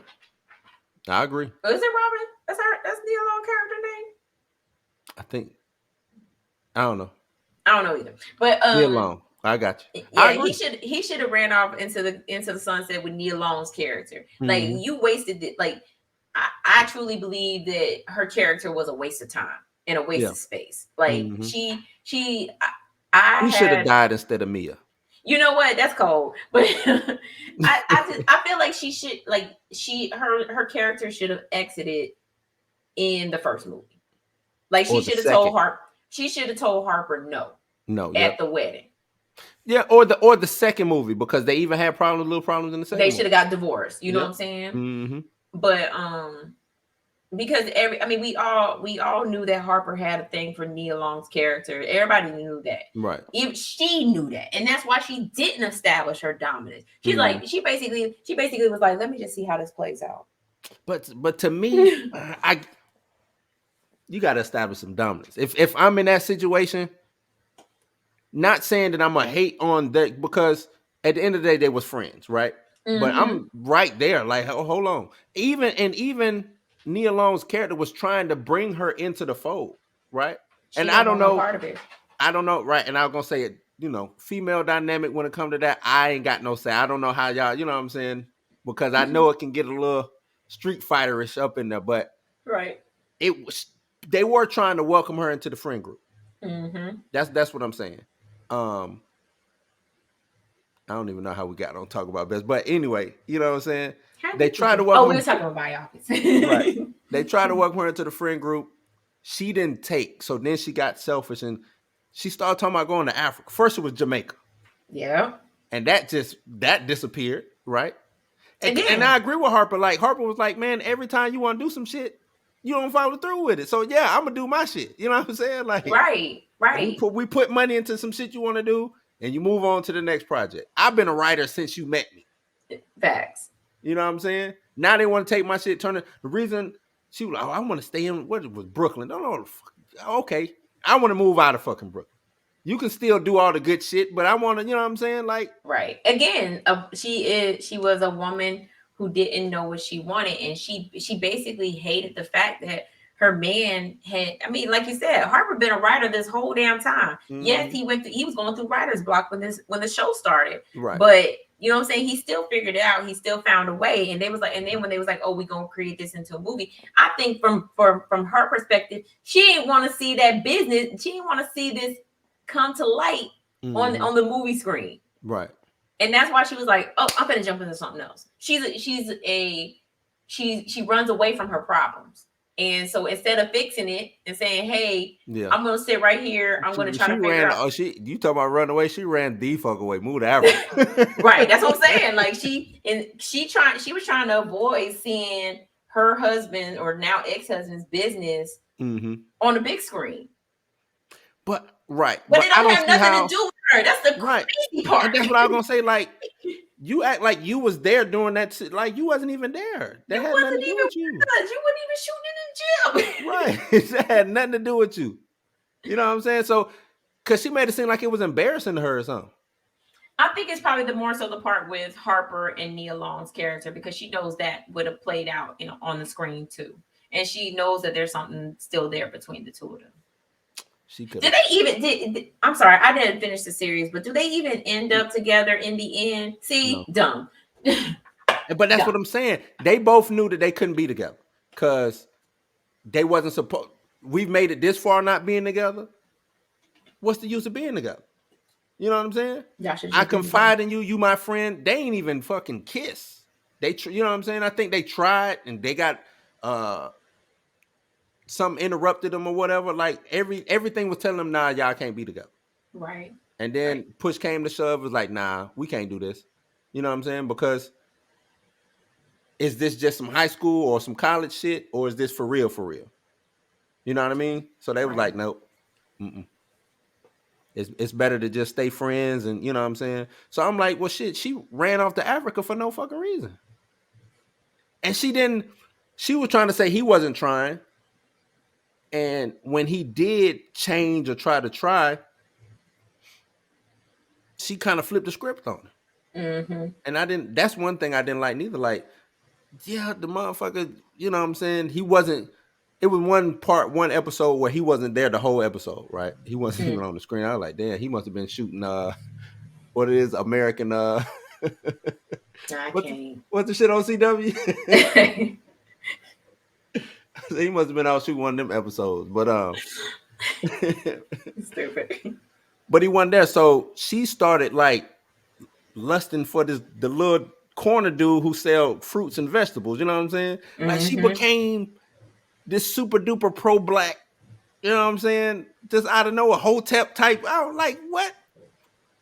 I agree. Oh, is it Robin? That's her. That's Neil Long character name. I think I don't know. I don't know either. But Be alone. I got you. I yeah, he agree. should he should have ran off into the sunset with Nia Long's character. Like Hmm. you wasted it. Like I truly believe that her character was a waste of time and a waste Yeah. of space. Like Hmm. I He should have had, died instead of Mia. you know what, that's cold. But I feel like she should, like, her character should have exited in the first movie. Like Or the second. she should have told Harper no No. at Yep. the wedding. Yeah. Or the second movie, because they even had little problems in the They second should movie. have got divorced. You know what Yep. I'm saying? Hmm. But because we all knew that Harper had a thing for Nia Long's character. Everybody knew that. Right. Even she knew that, and that's why she didn't establish her dominance. She's Hmm. like, she basically was like, let me just see how this plays out. But to me, I you got to establish some dominance. If I'm in that situation, not saying that I'm gonna hate on that because at the end of the day they was friends, right? But Mm-hmm. I'm right there, like hold on. Even Nia Long's character was trying to bring her into the fold, right? She And don't want no part of it. I don't know, right? And I was gonna say it, female dynamic when it comes to that, I ain't got no say. I don't know how y'all, you know what I'm saying? Because I know it can get a little Street Fighterish up in there, but Right. it was they were trying to welcome her into the friend group. Mm-hmm. That's what I'm saying. Um, I don't even know how we got on talk about best, but anyway, you know what I'm saying? How They did we tried to get? Oh, we welcome were talking about biopics. right. They tried to welcome her into the friend group. She didn't take. So then she got selfish and she started talking about going to Africa. First it was Jamaica. Yeah. And that disappeared, right? And Again. I agree with Harper. Like Harper was like, man, every time you want to do some shit, you don't follow through with it. So yeah, I'm gonna do my shit. You know what I'm saying? Like Right. Right. we put money into some shit you want to do, and you move on to the next project. I've been a writer since you met me. Facts. You know what I'm saying? Now they want to take my shit, turn it. The reason she was like, oh, I want to stay in what it was Brooklyn. No, okay. I want to move out of fucking Brooklyn. You can still do all the good shit, but I want to, you know what I'm saying? Like, Right. Again, she was a woman who didn't know what she wanted, and she basically hated the fact that her man had. I mean, like you said, Harper been a writer this whole damn time. Yes, mm-hmm, he was going through writer's block when the show started, right. but you know what I'm saying. He still figured it out. He still found a way, and they was like, and then when they was like, oh, we gonna create this into a movie. I think from her perspective, she didn't want to see that business. She didn't want to see this come to light Mm-hmm, on the movie screen. right. And that's why she was like, "Oh, I'm gonna jump into something else." She runs away from her problems, and so instead of fixing it and saying, "Hey, Yeah. I'm gonna sit right here. I'm gonna try She to figure ran. out." Oh, you talking about run away? She ran the fuck away. Moved to Africa. Right. That's what I'm saying. Like she was trying to avoid seeing her husband or now ex-husband's business mm-hmm. on the big screen. But right, But but it I don't don't have see nothing to how. do with her. That's the Right, crazy and part. that's what I was gonna say. Like you act like you was there doing that shit. Like you wasn't even there. That You had nothing wasn't to do even with you. with us. You weren't even shooting in the gym. Right, that had nothing to do with you. You know what I'm saying? So, cause she made it seem like it was embarrassing to her or something. I think it's probably the more so the part with Harper and Nia Long's character because she knows that would have played out, on the screen too, and she knows that there's something still there between the two of them. She could Did have. they even? I'm sorry, I didn't finish the series, but do they even end up together in the end? See, No, dumb, but that's what dumb. I'm saying. They both knew that they couldn't be together, cause they wasn't supposed. We've made it this far not being together. What's the use of being together? You know what I'm saying? Y'all should I just been together. confide in you. You my friend. They ain't even fucking kiss. You know what I'm saying? I think they tried and they got uh something interrupted them or whatever. Like everything was telling them, nah, y'all can't be together. Right, And right, then push came to shove. It was like, nah, we can't do this. You know what I'm saying? Because is this just some high school or some college shit, or is this for real? For real? You know what I mean? So they was right. like, nope. Mm-mm. It's better to just stay friends, and you know what I'm saying. So I'm like, well, shit. She ran off to Africa for no fucking reason, and she didn't. She was trying to say he wasn't trying, and when he did change or try, she kind of flipped the script on him. Mm-hmm. And I didn't. That's one thing I didn't like neither. Like, yeah, the motherfucker. You know what I'm saying? He wasn't. It was one episode where he wasn't there the whole episode, right? He wasn't even Mm. on the screen. I was like, damn, he must have been shooting what it is, American I what's can't. what's the shit on CW? He must have been out shooting one of them episodes. But Stupid. but he wasn't there. So she started like lusting for the little corner dude who sell fruits and vegetables. You know what I'm saying? Like she Mm-hmm. became this super duper pro black. You know what I'm saying? Just out of nowhere, hotep type. I was like, what?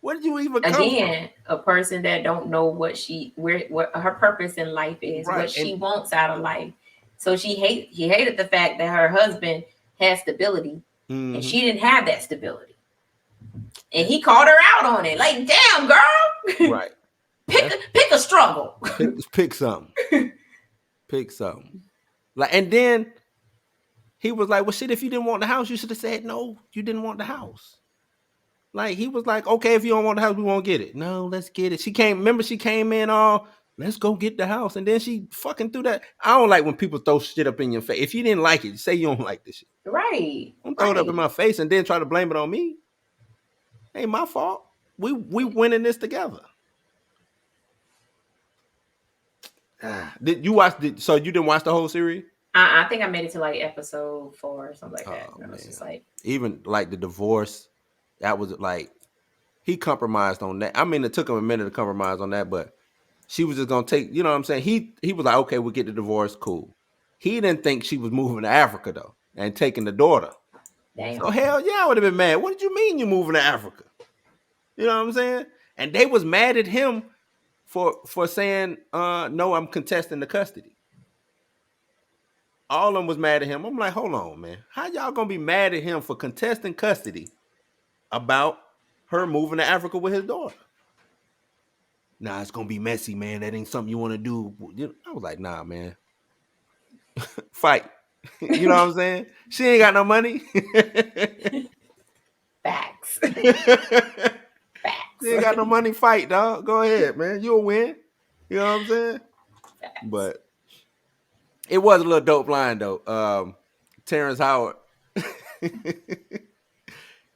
Where did you even come from? Again, a person that don't know what her purpose in life is, Right. what she And wants out of life. So she hated the fact that her husband had stability and mm-hmm. she didn't have that stability. And he called her out on it. Like, damn, girl. Right. pick a struggle. Pick something. Pick something. Like, and then he was like, "Well, shit, if you didn't want the house, you should have said no. You didn't want the house." Like, he was like, "Okay, if you don't want the house, we won't get it." No, let's get it. She came. Remember, she came in all. Let's go get the house, and then she fucking threw that. I don't like when people throw shit up in your face. If you didn't like it, say you don't like this shit. Right. Don't throw it up in Right. my face and then try to blame it on me. Ain't my fault. We winning this together. Did you watch? So you didn't watch the whole series? I think I made it to like episode 4 or something like that. Oh And I was just man, like, even like the divorce, that was like he compromised on that. I mean, it took him a minute to compromise on that, but she was just gonna take. You know what I'm saying? He was like, okay, we'll get the divorce, cool. He didn't think she was moving to Africa though and taking the daughter. So damn. hell yeah, I would have been mad. What did you mean you moving to Africa? You know what I'm saying? And they was mad at him for saying, no, I'm contesting the custody. All of them was mad at him. I'm like, hold on, man. How y'all gonna be mad at him for contesting custody about her moving to Africa with his daughter? Nah, it's gonna be messy, man. That ain't something you want to do. I was like, nah, man. Fight. You know what I'm saying? She ain't got no money. Facts. She Facts. ain't got no money. Fight, dog. Go ahead, man. You'll win. You know what I'm saying? Facts. But it was a little dope line though. Terrence Howard.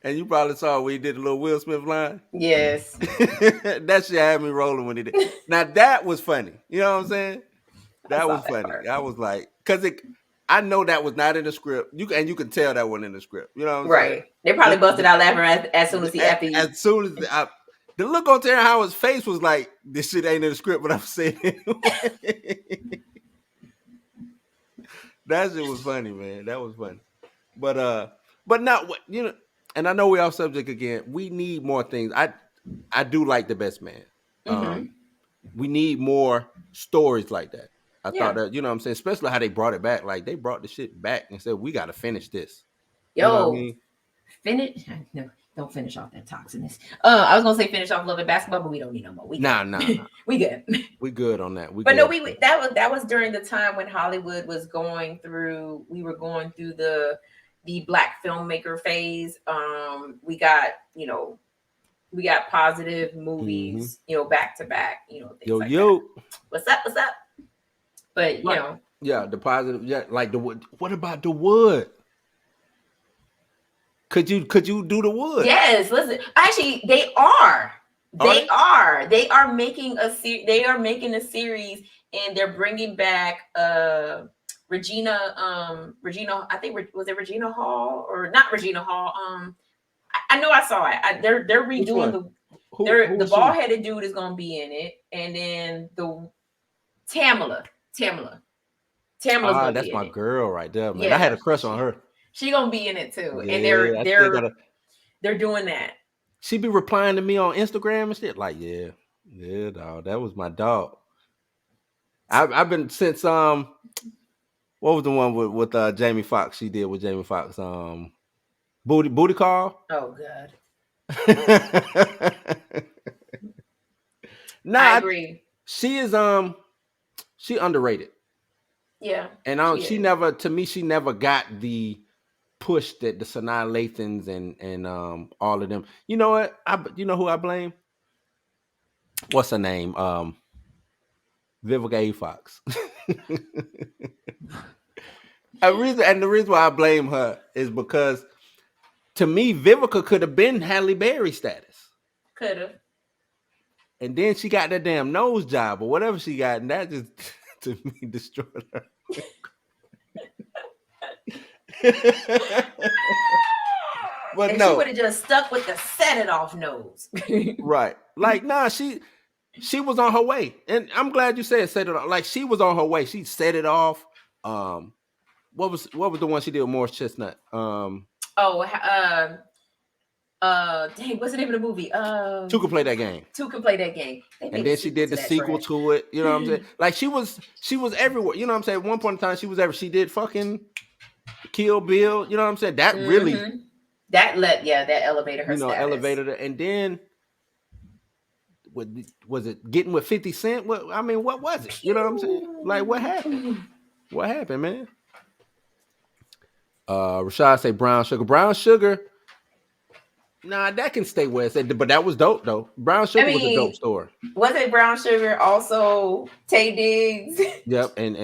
And you probably saw when he did a little Will Smith line. Yes. That shit had me rolling when he did. Now that was funny. You know what I'm saying? I That saw was that funny. part. I was like, cause I know that was not in the script. You can tell that wasn't in the script. You know what I'm saying? Right. They probably busted out laughing as soon as he after he. As soon as the look on Terrence Howard's face was like, this shit ain't in the script, but I'm saying it. That shit was funny, man. That was funny. But not what and I know we off subject again. We need more things. I do like The Best Man. Mm-hmm. We need more stories like that. I thought Yeah. that, you know what I'm saying, especially how they brought it back. Like they brought the shit back and said, we gotta finish this. You know what I Yo, mean? finish. No, don't finish off that toxicness. I was gonna say finish off Love and Basketball, but we don't need no more. We Nah, good. We good. We good on that. We But no, good. we that was during the time when Hollywood was going through. We were going through the black filmmaker phase. We got we got positive Mm-hmm. movies, back to back, things Yo, like that. yo. What's up? What's up? But Right. Yeah, the positive. Yeah, like the wood. What about the wood? Could you do the wood? yes. Listen, actually, they are. Are They they? are. They are making They are making a series, and they're bringing back Regina. Regina. I think was it Regina Hall or not Regina Hall? I know I saw it. They're Which redoing one? the. Who The was bald she? headed dude is gonna be in it, and then the Tamala, Tamala, Tamala's Ah, gonna that's be in my it. girl right there, man. I had Yeah, a crush on her. she gonna be in it too, and Yeah, I still gotta. they're doing that. She be replying to me on Instagram and shit. Like, yeah, yeah, dog. That was my dog. I've been since what was the one with Jamie Foxx? She did with Jamie Foxx. Booty Call. Oh god, I Nah, agree. she is she underrated, Yeah, and she she is. never to me she never got the push that the Sanaa Lathans and all of them. You know what? You know who I blame? What's her name? Vivica A. Fox. The reason why I blame her is because to me, Vivica could have been Halle Berry status. Could have. And then she got that damn nose job or whatever she got, and that just to me destroyed her. But And she would no, have just stuck with the set it off nose. right. Like, nah, she was on her way. And I'm glad you said set it off. Like she was on her way. She set it off. What was the one she did with Morris Chestnut? Oh, dang, what's the name of the movie? Two could play that game. Two can play that game. They And made a then she sequel did to the that sequel trash. to it. You know what I'm saying? Like she was everywhere. You know what I'm saying? At one point in time, she was everywhere. She did fucking Kill Bill. You know what I'm saying? That really, That elevated her status. elevated her. And then was it getting with 50 Cent? What I mean, what was it? You know what I'm saying? Like, what happened? What happened, man? Rashad say brown sugar. Brown sugar. Nah, that can stay where it's at. But that was dope though. Brown I sugar was a dope mean, story. was it Brown Sugar also Tay Diggs? Yep, and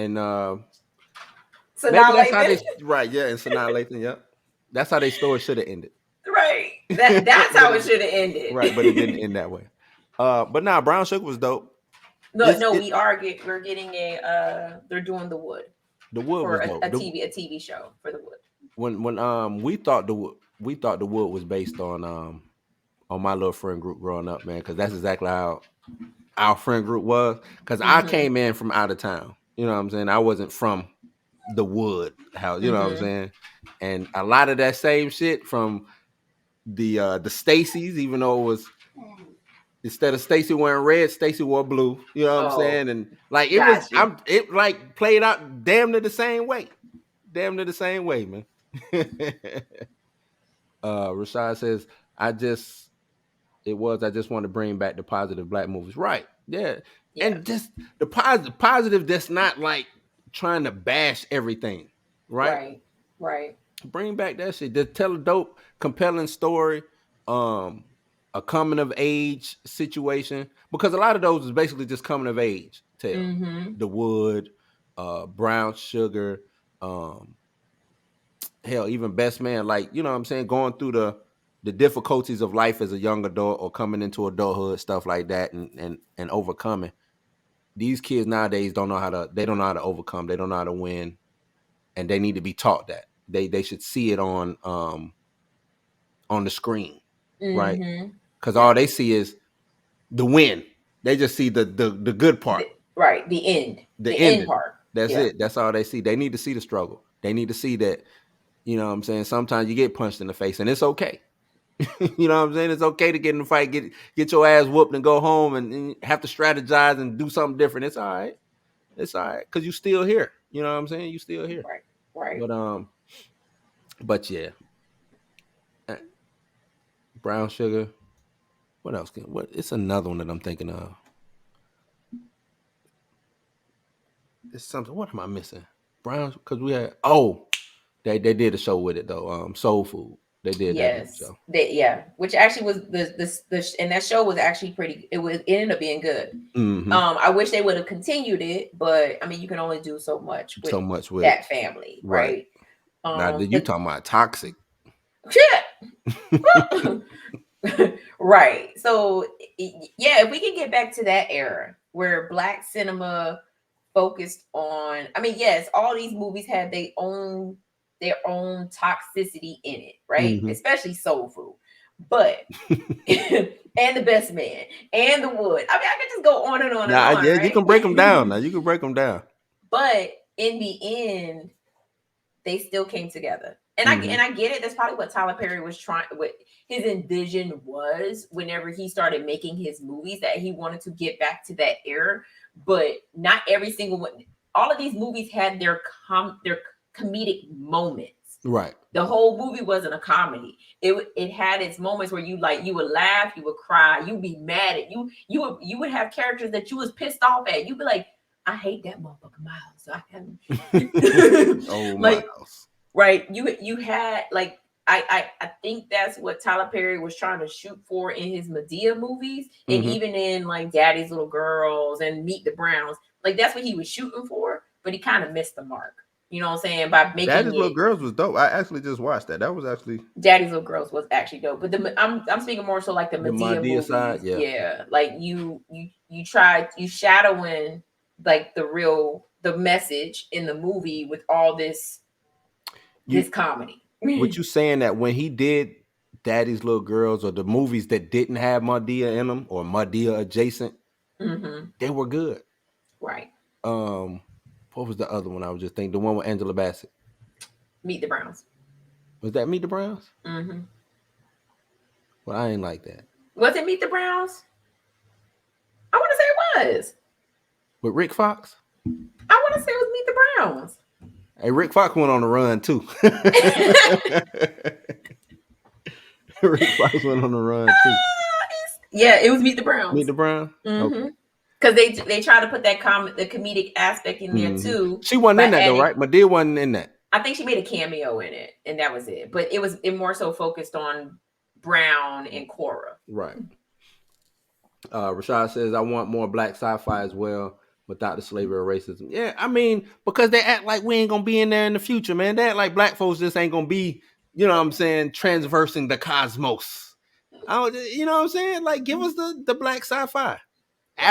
So maybe now that's how Lathan? they right. Yeah, and Sanaa Lathan. Yep, that's how they story should have ended. Right. That's But how it it should have ended. right, but it didn't end that way. But nah, brown sugar was dope. No, It's no, it we're getting a they're doing the wood the wood for was dope. TV show for the wood. When we thought the wood was based on my little friend group growing up, man, because that's exactly how our friend group was. Because I Mm-hmm. came in from out of town. You know what I'm saying? I wasn't from the wood house. You know what I'm Mm-hmm. saying? And a lot of that same shit from the Stacy's, even though it was instead of Stacy wearing red, Stacy wore blue. You know what I'm Oh, saying? And like got you. it like played out damn near the same way. Damn near the same way, man. Rashad says, I just I just want to bring back the positive black movies. Right. Yeah. Yeah. And just the positive that's not like trying to bash everything. Right. Right. Right. Bring back that shit. Just tell a dope, compelling story, um, a coming of age situation. Because a lot of those is basically just coming of age tales. Mm-hmm. The Wood, Brown Sugar, um, hell, even Best Man, like, you know what I'm saying, going through the difficulties of life as a young adult or coming into adulthood, stuff like that, and overcoming. These kids nowadays don't know how to overcome, they don't know how to win, and they need to be taught that. They should see it on the screen, right? Mm-hmm. Because all Yep. they see is the win. They just see the good part, Right. The end. the The end ending. part. That's Yeah. it. That's all they see. They need to see the struggle. They need to see that, you know what I'm saying? Sometimes you get punched in the face and it's okay. You know what I'm saying? It's okay to get in the fight, get your ass whooped and go home and have to strategize and do something different. It's all right. It's all right. Cause you still here. You know what I'm saying? You still here. Right. Right. But yeah. Uh, Brown sugar. What else what it's another one that I'm thinking of. It's something. What am I missing? Brown because we had they did a show with it though. Soul Food. They did that Yes. show. Yeah. Which actually was and that show was actually pretty. It ended up being good. Mm-hmm. I wish they would have continued it, but I mean, you can only do so much with So much with it. that family, Right. right? Now you But talking about toxic. shit. Right. So yeah, if we can get back to that era where black cinema focused on, I mean, yes, all these movies had their own toxicity in it, right? Mm-hmm. Especially Soul Food. But and the Best Man and the Wood. I mean, I could just go on and on and Nah, on, yeah, you right? can break them down. Now you can break them down. But in the end, they still came together. And Mm-hmm. I get it. That's probably what Tyler Perry was trying, what his envision was whenever he started making his movies, that he wanted to get back to that era. But not every single one. All of these movies had their comedic moments. Right. The whole movie wasn't a comedy. It had its moments where you would laugh, you would cry, you'd be mad at you would have characters that you was pissed off at. You'd be like, I hate that motherfucker Miles. So I can Oh, like, Miles. right. You had like, I think that's what Tyler Perry was trying to shoot for in his Medea movies, and Mm-hmm. even in like Daddy's Little Girls and Meet the Browns. Like that's what he was shooting for, but he kind of missed the mark. You know what I'm saying? By making Daddy's Little it, Girls was dope. I actually just watched that. That was actually Daddy's Little Girls was actually dope. But I'm speaking more so like the the Medea Madea side. movies. Yeah. Yeah, like you tried you shadowing like the message in the movie with all this You comedy. what you saying that when he did Daddy's Little Girls or the movies that didn't have Madea in them or Madea adjacent, Mm-hmm. they were good. Right. Um, what was the other one I was just thinking? The one with Angela Bassett. Meet the Browns. Was that Meet the Browns? Mm-hmm. Well, I ain't like that. Was it Meet the Browns? I want to say it was. With Rick Fox? I want to say it was Meet the Browns. Hey, Rick Fox went on the run too. Rick Fox went on the run too. Yeah, it was Meet the Meet Browns. the Brown. Okay. Mm-hmm. Because they try to put that the comedic aspect in there too She wasn't by in that though, adding. right? Madea wasn't in that. I think she made a cameo in it, and that was it. But it more so focused on Brown and Cora. Right. Rashad says, I want more black sci-fi as well without the slavery or racism. Yeah, I mean, because they act like we ain't gonna be in there in the future, man. They act like black folks just ain't gonna be, you know what I'm saying, transversing the cosmos. I don't, you know what I'm saying? Like, give us the black sci-fi. Right.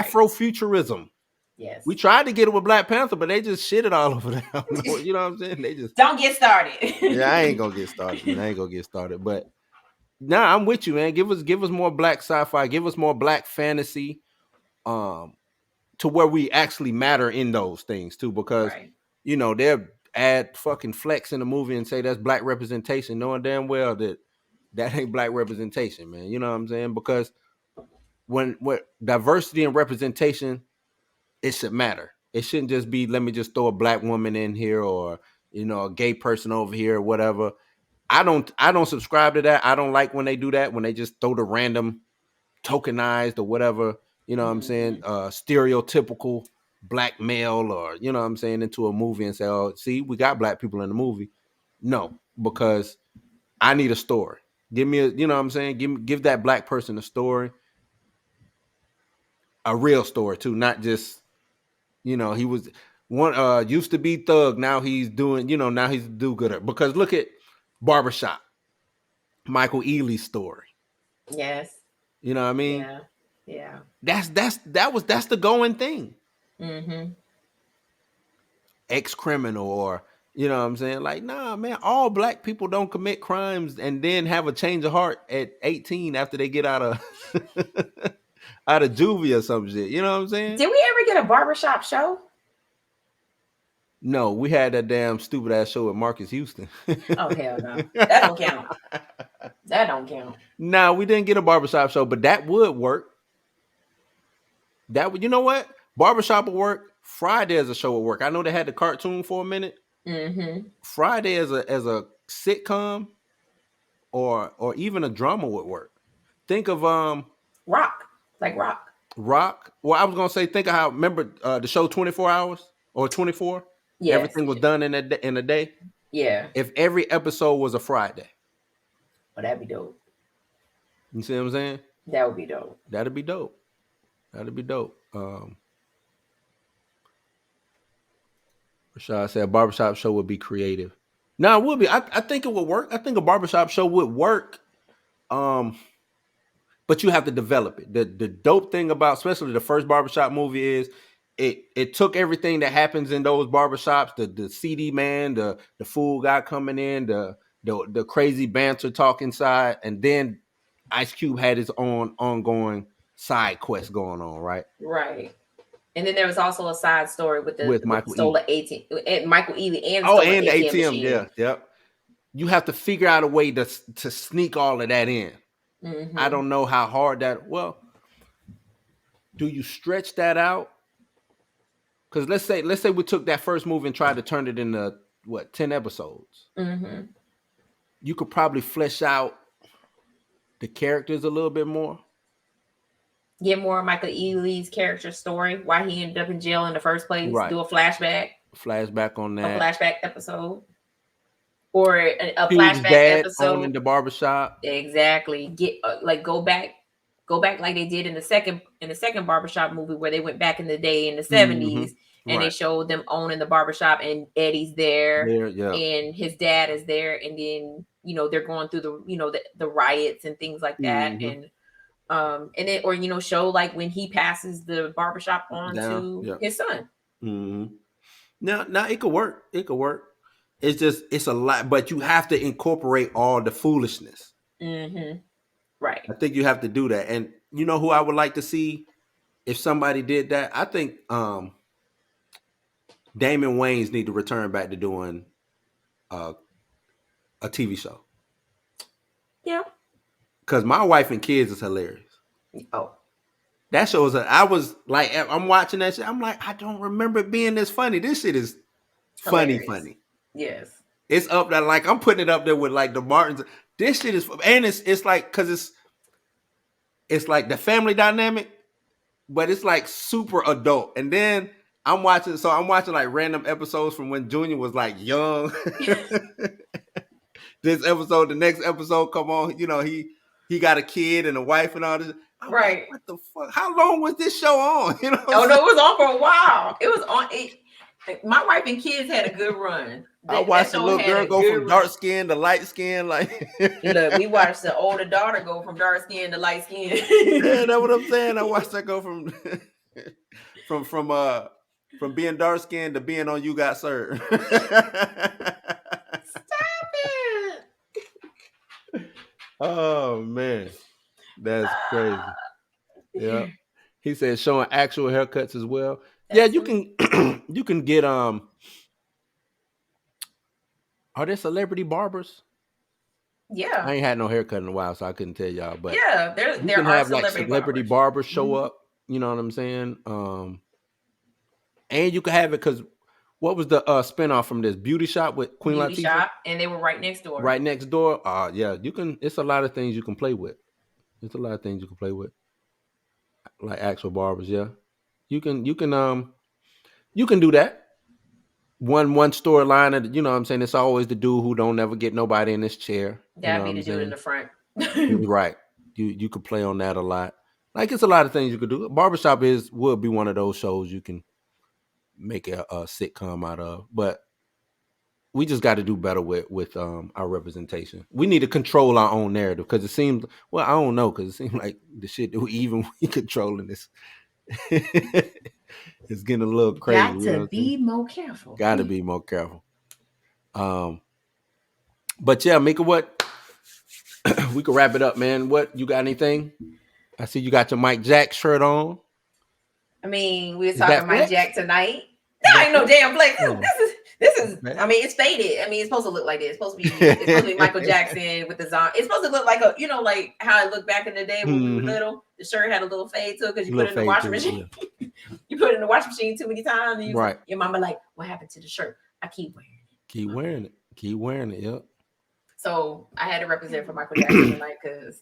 Afrofuturism. Yes. We tried to get it with Black Panther, but they just shit it all over there. You know what I'm saying? They just, Don't get started. yeah, I ain't gonna get started, man. I ain't gonna get started. But nah, I'm with you, man. Give us more black sci-fi, give us more black fantasy. Um, to where we actually matter in those things too, because Right. they'll add fucking flex in the movie and say that's black representation, knowing damn well that that ain't black representation, man. You know what I'm saying? Because when diversity and representation, it should matter. It shouldn't just be let me just throw a black woman in here or a gay person over here or whatever. I don't subscribe to that. I don't like when they do that, when they just throw the random tokenized or whatever, you know what I'm saying, Mm-hmm. stereotypical black male, or you know what I'm saying, into a movie and say, oh, see, we got black people in the movie. No, because I need a story. Give me you know what I'm saying, give that black person a story, a real story too, not just, he was one used to be thug, now he's doing, now he's do gooder. Because look at Barbershop, Michael Ealy's story. Yes. You know what I mean? Yeah. Yeah. That's the going thing. Mm-hmm. Ex-criminal, or you know what I'm saying? Like, nah, man, all black people don't commit crimes and then have a change of heart at 18 after they get out of out of juvie or some shit. You know what I'm saying? Did we ever get a barbershop show? No, we had that damn stupid ass show with Marcus Houston. Oh hell no. That don't count. That don't count. Nah, we didn't get a barbershop show, but that would work. That would, you know what? Barbershop would work. Friday as a show would work. I know they had the cartoon for a minute. Mm-hmm. Friday as a sitcom or even a drama would work. Think of Rock. Like rock. Rock. Well, I was gonna say, think of how, remember the show 24 Hours or 24. Yes. Everything was done in a day. Yeah. If every episode was a Friday, Oh, that'd be dope. you see what I'm saying? That would be dope. That'd be dope. That'd be dope. Rashad said a barbershop show would be creative. Now it would be. I think it would work. I think a barbershop show would work. Um, but you have to develop it. The dope thing about especially the first barbershop movie is it took everything that happens in those barbershops, the CD man, the fool guy coming in, the crazy banter talk inside, and then Ice Cube had his own ongoing side quest going on, right? Right. And then there was also a side story With with the Michael E. stolen ATM, Michael Ealy and the Oh, stolen and the ATM ATM, yeah, machine. yep. You have to figure out a way to sneak all of that in. I Mm-hmm. don't know how hard that. Well, do you stretch that out? Because let's say we took that first movie and tried to turn it into what, 10 episodes. Mm-hmm. You could probably flesh out the characters a little bit more. Get more of Michael Ealy's character story, why he ended up in jail in the first place. Right. Do a flashback, Flashback on a that. flashback episode, or a Cube's flashback dad owning episode. the barbershop. Exactly. Get like go back like they did in the second barbershop movie where they went back in the day in the Mm-hmm. 70s and they Right. showed them owning the barbershop and Eddie's there There, yeah. and his dad is there and then they're going through the riots and things like that Mm-hmm. and then or show like when he passes the barbershop on Down. to Yeah. his son. Mm-hmm. Now it could work. It could work. It's a lot, but you have to incorporate all the foolishness. Mm-hmm. Right. I think you have to do that. And you know who I would like to see if somebody did that? I think Damon Wayans need to return back to doing uh, a TV show. Yeah. Cause My Wife and Kids is hilarious. Oh, That show is. I was like, I'm watching that shit. I'm like, I don't remember it being this funny. This shit is funny, hilarious. funny. Yes. It's up there. Like, I'm putting it up there with like the Martins. This shit is, and it's like, cause it's like the family dynamic, but it's like super adult. And then I'm watching like random episodes from when Junior was like young. This episode, the next episode, come on, he got a kid and a wife and all this. I'm like, Right. what the fuck? How long was this show on? You know what Oh I'm no, saying? it was on for a while. It was on. My wife and kids had a good run. I That watched the show little had girl a go good from dark run. skin to light skin, like Look, we watched the older daughter go from dark skin to light skin. yeah, that's what I'm saying. I watched her go from from being dark skinned to being on You Got Served. Stop it. Oh man, that's crazy. Yeah, he said showing actual haircuts as well. Yeah, you can you can get are there celebrity barbers? Yeah. I ain't had no haircut in a while, so I couldn't tell y'all. But Yeah, you there can are have like celebrity celebrity barbers. barbers show up. You know what I'm saying? And you can have it because what was the spinoff from this Beauty Shop with Queen Beauty Latifah? shop, and they were right next door. Right next door. Yeah, you can. It's a lot of things you can play with. It's a lot of things you can play with, like actual barbers. Yeah, you can do that. One storyline, and you know what I'm saying. It's always the dude who don't ever get nobody in this chair. You know That'd what be I'm the dude in saying? the front. Right. You could play on that a lot. Like it's a lot of things you could do. Barbershop would be one of those shows you can make a sitcom out of, but we just got to do better with our representation. We need to control our own narrative because it seems I don't know because it seems like the shit that we controlling this it's getting a little crazy. Got You know to what I'm be saying? more careful. Got to be more careful. But yeah, Mika, what we could wrap it up, man. What you got? Anything? I see you got your Mike Jack shirt on. I mean, we were Is that talking Mike flex? Jack tonight. Is That that ain't no flex? damn flex. Oh, This is. man. I mean, it's faded. I mean, it's supposed to look like this. It's supposed to be Michael Jackson with the zombie. It's supposed to look like like how it looked back in the day when we were little. The shirt had a little fade to it because you put it in the washing machine. Yeah. You put it in the washing machine too many times. And right. Your mama like, what happened to the shirt? I keep wearing it. Keep wearing it. Keep wearing it. Yep. So I had to represent for Michael Jackson tonight because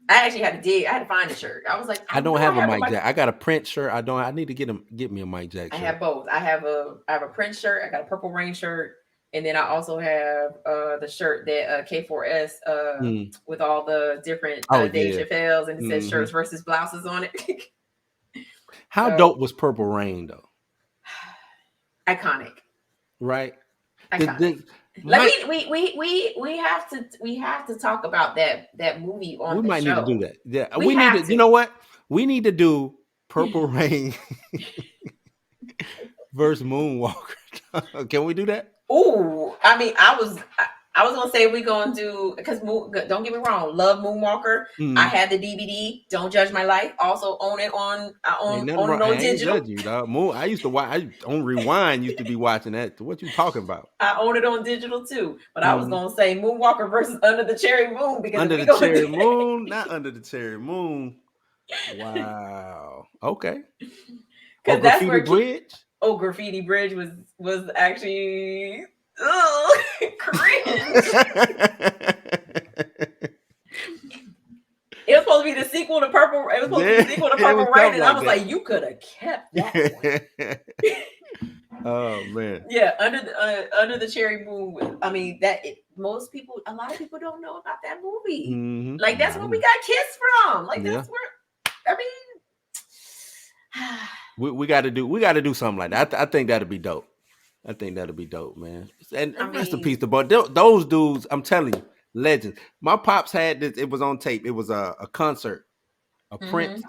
I actually had to dig. I had to find the shirt. I was like, I don't have a Mike Jack. I got a print shirt. I need to get me a Mike Jack shirt. I have both. I have a print shirt. I got a Purple Rain shirt, and then I also have the shirt that K4S with all the different Dave Chappelle's, and it says shirts versus blouses on it. How dope was Purple Rain though? Iconic. Right. Iconic. Like we have to talk about that movie on the show. We might need to do that. Yeah, we need to. You know what? We need to do Purple Rain versus Moonwalker. Can we do that? Ooh, I mean, I was gonna say we're gonna do because don't get me wrong, love Moonwalker. I had the DVD. Don't Judge My Life. Also own it on digital. Judge you, dog. I used to watch. I on Rewind used to be watching that. What you talking about? I own it on digital too. But I was gonna say Moonwalker versus Under the Cherry Moon because Under the Cherry Moon, not Under the Cherry Moon. Wow. Okay. Because that's where Bridge. Graffiti Bridge was actually cringe. It was supposed to be the sequel to Purple. It was supposed to be the sequel to Purple Rain, and I was like, you could have kept that. Oh man. Yeah, Under the Cherry Moon. I mean, a lot of people don't know about that movie. Mm-hmm. Like that's where we got Kiss from. Like that's where. I mean. We got to do something like that. I think that'd be dope. I think that'd be dope, man. And rest in peace to both those dudes. I'm telling you, legends. My pops had this. It was on tape. It was a concert, a Prince,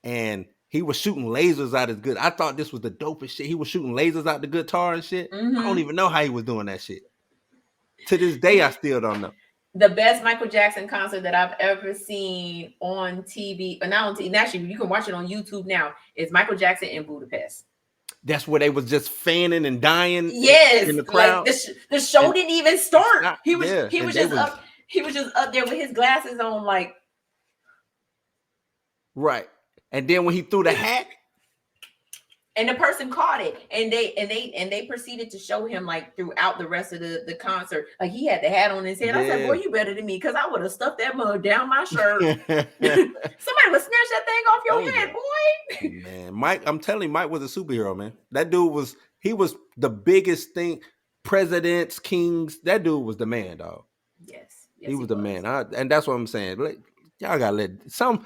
and he was shooting lasers out his good. I thought this was the dopest shit. He was shooting lasers out the guitar and shit. I don't even know how he was doing that shit. To this day, I still don't know. The best Michael Jackson concert that I've ever seen on TV, or not on TV, actually you can watch it on YouTube now, is Michael Jackson in Budapest. That's where they was just fanning and dying. Yes, in the crowd. Like the show didn't even start. He was just up there with his glasses on, like. Right. And then when he threw the hat, And the person caught it, and they proceeded to show him like throughout the rest of the concert, like he had the hat on his head. I said, "Boy, Yeah. you better than me, because I would have stuffed that mug down my shirt." Somebody would snatch that thing off Oh your yeah. head, boy. Man, Mike, I'm telling you, Mike was a superhero, man. That dude was he was the biggest thing. Presidents, kings, that dude was the man, dog. Yes, He yes, he was the was. man. And that's what I'm saying. Like, y'all gotta let some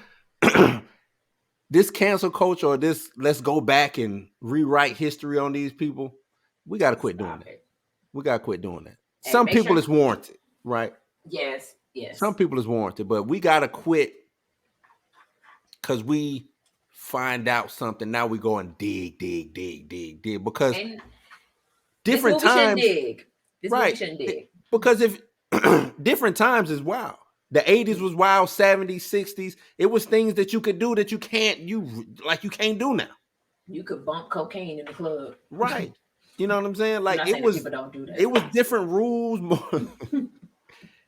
this cancel culture or this let's go back and rewrite history on these people. We gotta quit doing Stop that. it. We gotta quit doing that. And Some make people sure. is warranted, right? Yes, Some yes, people is warranted, but we gotta quit because we find out something. Now we go and dig because and this different movie shouldn't times, dig. This movie right? shouldn't dig. Because if different times is wild. The 80s was wild, 70s, 60s. It was things that you could do that you can't do now. You could bump cocaine in the club. Right. You know what I'm saying? I'm Like not saying that people don't do it that. was different rules.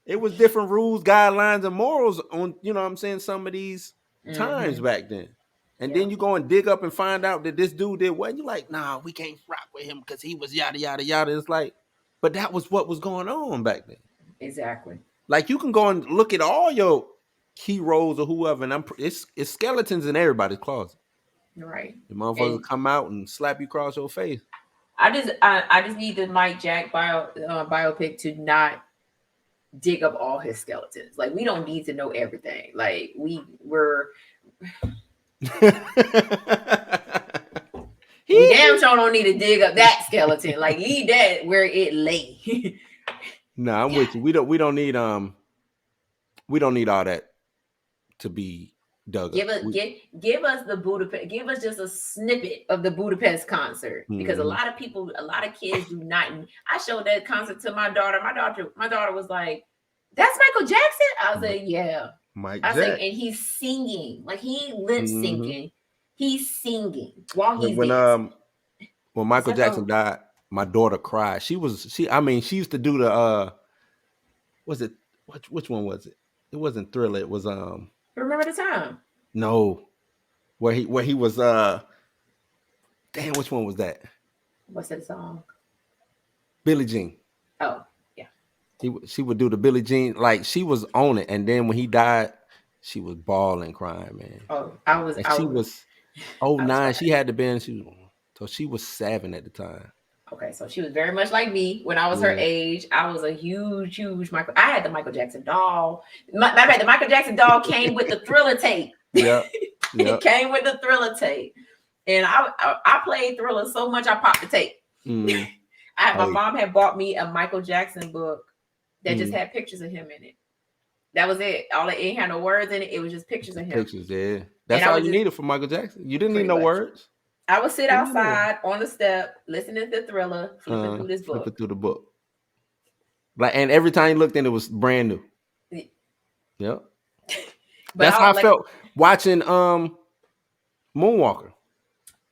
It was different rules, guidelines, and morals on, you know what I'm saying, some of these times Hmm. back then. And then Yeah, you go and dig up and find out that this dude did what? You're like, nah, we can't rock with him because he was yada yada yada. It's like, but that was what was going on back then. exactly. Like you can go and look at all your heroes or whoever, and it's skeletons in everybody's closet. Right. The motherfuckers And come out and slap you across your face. I just need the Mike Jack biopic to not dig up all his skeletons. Like we don't need to know everything. Like we damn sure don't need to dig up that skeleton. Like leave that where it lay. No, I'm God. with you. We don't need all that to be dug up. Give us the Budapest. Give us just a snippet of the Budapest concert, because a Mhm. lot of people, a lot of kids do not. I showed that concert to my daughter. My daughter was like, "That's Michael Jackson." I was like, "Yeah." Mike I was like, Jack. and he's singing, like he lip Hmm. syncing. He's singing while When he's when dancing. um when I Michael said, Jackson "Bro, died, my daughter cried. She used to do the was it which one was it? It wasn't Thriller. It was remember the time?" no, where he was damn, which one was that? What's that song? Billie Jean. Oh, yeah. She would do the Billie Jean, like she was on it, and then when he died, she was bawling, crying, man. Oh, I was, And I she was, was oh I was nine. crying. She had to be in. She was 7 at the time. Okay, so she was very much like me when I was her Yeah. age. I was a huge Michael. I had the Michael Jackson doll. Matter of fact, the Michael Jackson doll came with the Thriller tape. Yep. It Yep. came with the Thriller tape, and I played Thriller so much I popped the tape. Mm. My Oh yeah. mom had bought me a Michael Jackson book that just Mm. had pictures of him in it. That was it. All it ain't had no words in it. It was just pictures of him, Pictures. Yeah. and That's I all would you just needed for Michael Jackson. You didn't need pretty no much. words. I would sit Didn't need no words. outside on the step, listening to Thriller, flipping through this Flipping book. through the book. Like, and every time you looked in, it was brand new. Yep. But That's I how I was like, felt watching Moonwalker.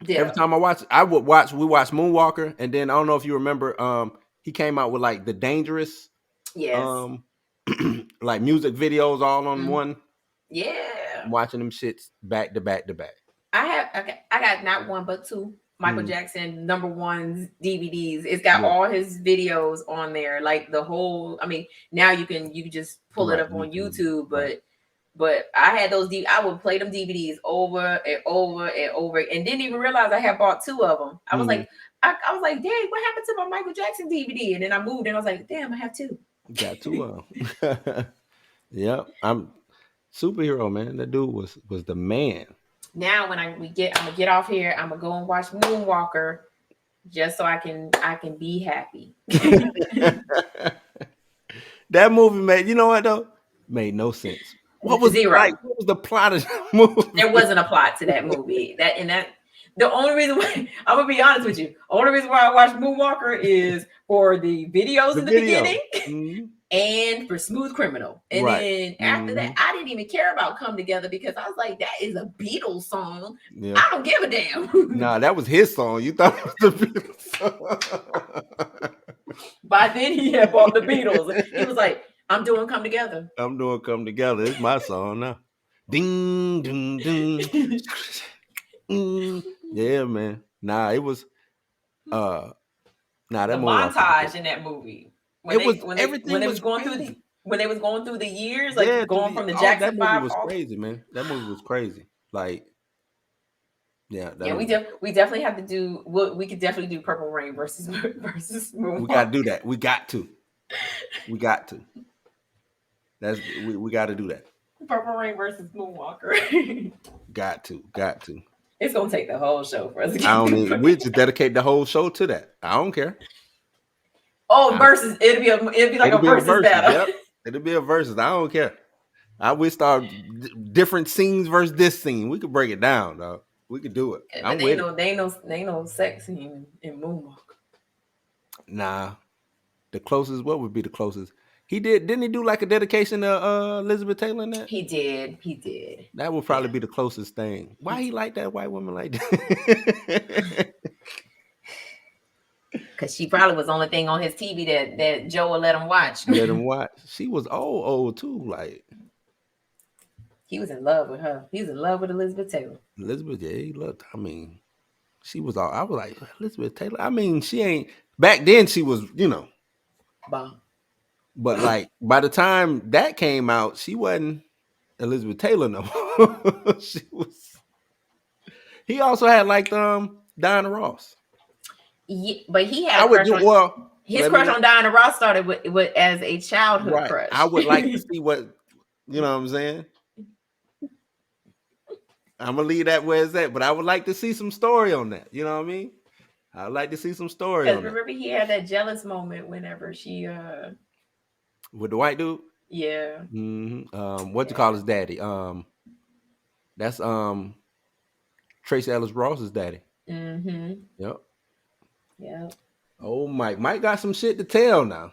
Every ditto. time we watched Moonwalker, and then I don't know if you remember, he came out with like the Dangerous, Yes. um, like music videos all on Mhm. one. Yeah. Watching them shits back to back to back. I got not one but two Michael Mm, Jackson #1 DVDs. It's got yeah, all his videos on there, like the whole. I mean, now you can just pull it right. up on YouTube, YouTube, right. but I had those. I would play them DVDs over and over and over, and didn't even realize I had bought two of them. I was Mm, like, I was like, Dad, what happened to my Michael Jackson DVD? And then I moved, and I was like, damn, I have two. got two of 'em. Yep, I'm superhero, man. That dude was the man. Now when I'm gonna get off here. I'm gonna go and watch Moonwalker just so I can be happy. That movie made, you know what though? Made no sense. Zero. What was the plot of that movie? There wasn't a plot to that movie. That the only reason why I'm gonna be honest with you, only reason why I watched Moonwalker is for the videos The in the video. beginning Mhm. and for Smooth Criminal. And Right. then after that, Mhm. I didn't even care about Come Together because I was like, that is a Beatles song. Yeah. I don't give a damn. Nah, that was his song. You thought it was the Beatles song. By then he had bought the Beatles. He was like, I'm doing Come Together. I'm doing Come Together. It's my song now. Ding, ding, ding. Mm. Yeah, man. Nah, it was uh nah, The that movie I couldn't take. montage in that movie when It they was when they when everything they was was going through the crazy. when they was going through the years, Yeah, like through going the from the all that Jackson movie Five was all. crazy, man. That movie was crazy. Like, yeah, that Yeah, movie was we definitely have to do. We could definitely do Purple Rain versus versus we gotta do Moonwalker. that. We got to. We got to. We gotta do that. Purple Rain versus Moonwalker. Got to. Got to. It's gonna take the whole show for us to I get don't through. need we just dedicate the whole show to that. I don't care. Oh, I, versus it'd be like it'll a be a versus versus. battle. Yep. It'll be a versus. I don't care. I we start different scenes versus this scene. We could break it down, dog. We could do it. But I'm with it. they ain't no sex scene in Moonwalker. Nah. The closest, what would be the closest? Didn't he do like a dedication to Elizabeth Taylor in that? He did. That would Yeah, probably be the closest thing. he Why he did. like that white woman like that? Because she probably was the only thing on his TV that Joe would let him watch. Let him watch. She was old too. Like He was in love with her. He was in love with Elizabeth Taylor. Elizabeth, yeah, he looked. I mean, she was all I was like, Elizabeth Taylor. I mean, she ain't back then she was, Bomb. but like by the time that came out, she wasn't Elizabeth Taylor no more. She was he also had like Diana Ross. Yeah, but he had I a would crush do on well. his Let me crush not on Diana Ross started with as a childhood right. I crush. would like to see what you know what I'm saying. I'm gonna leave that where it's at, but I would like to see some story on that. You know what I mean? I'd like to see some story Because on that remember he had that jealous moment whenever she with the white dude. yeah. What you call Yeah. his daddy? That's Tracy Ellis Ross's daddy. Mm-hmm. Yep. Yeah. Oh, Mike got some shit to tell now.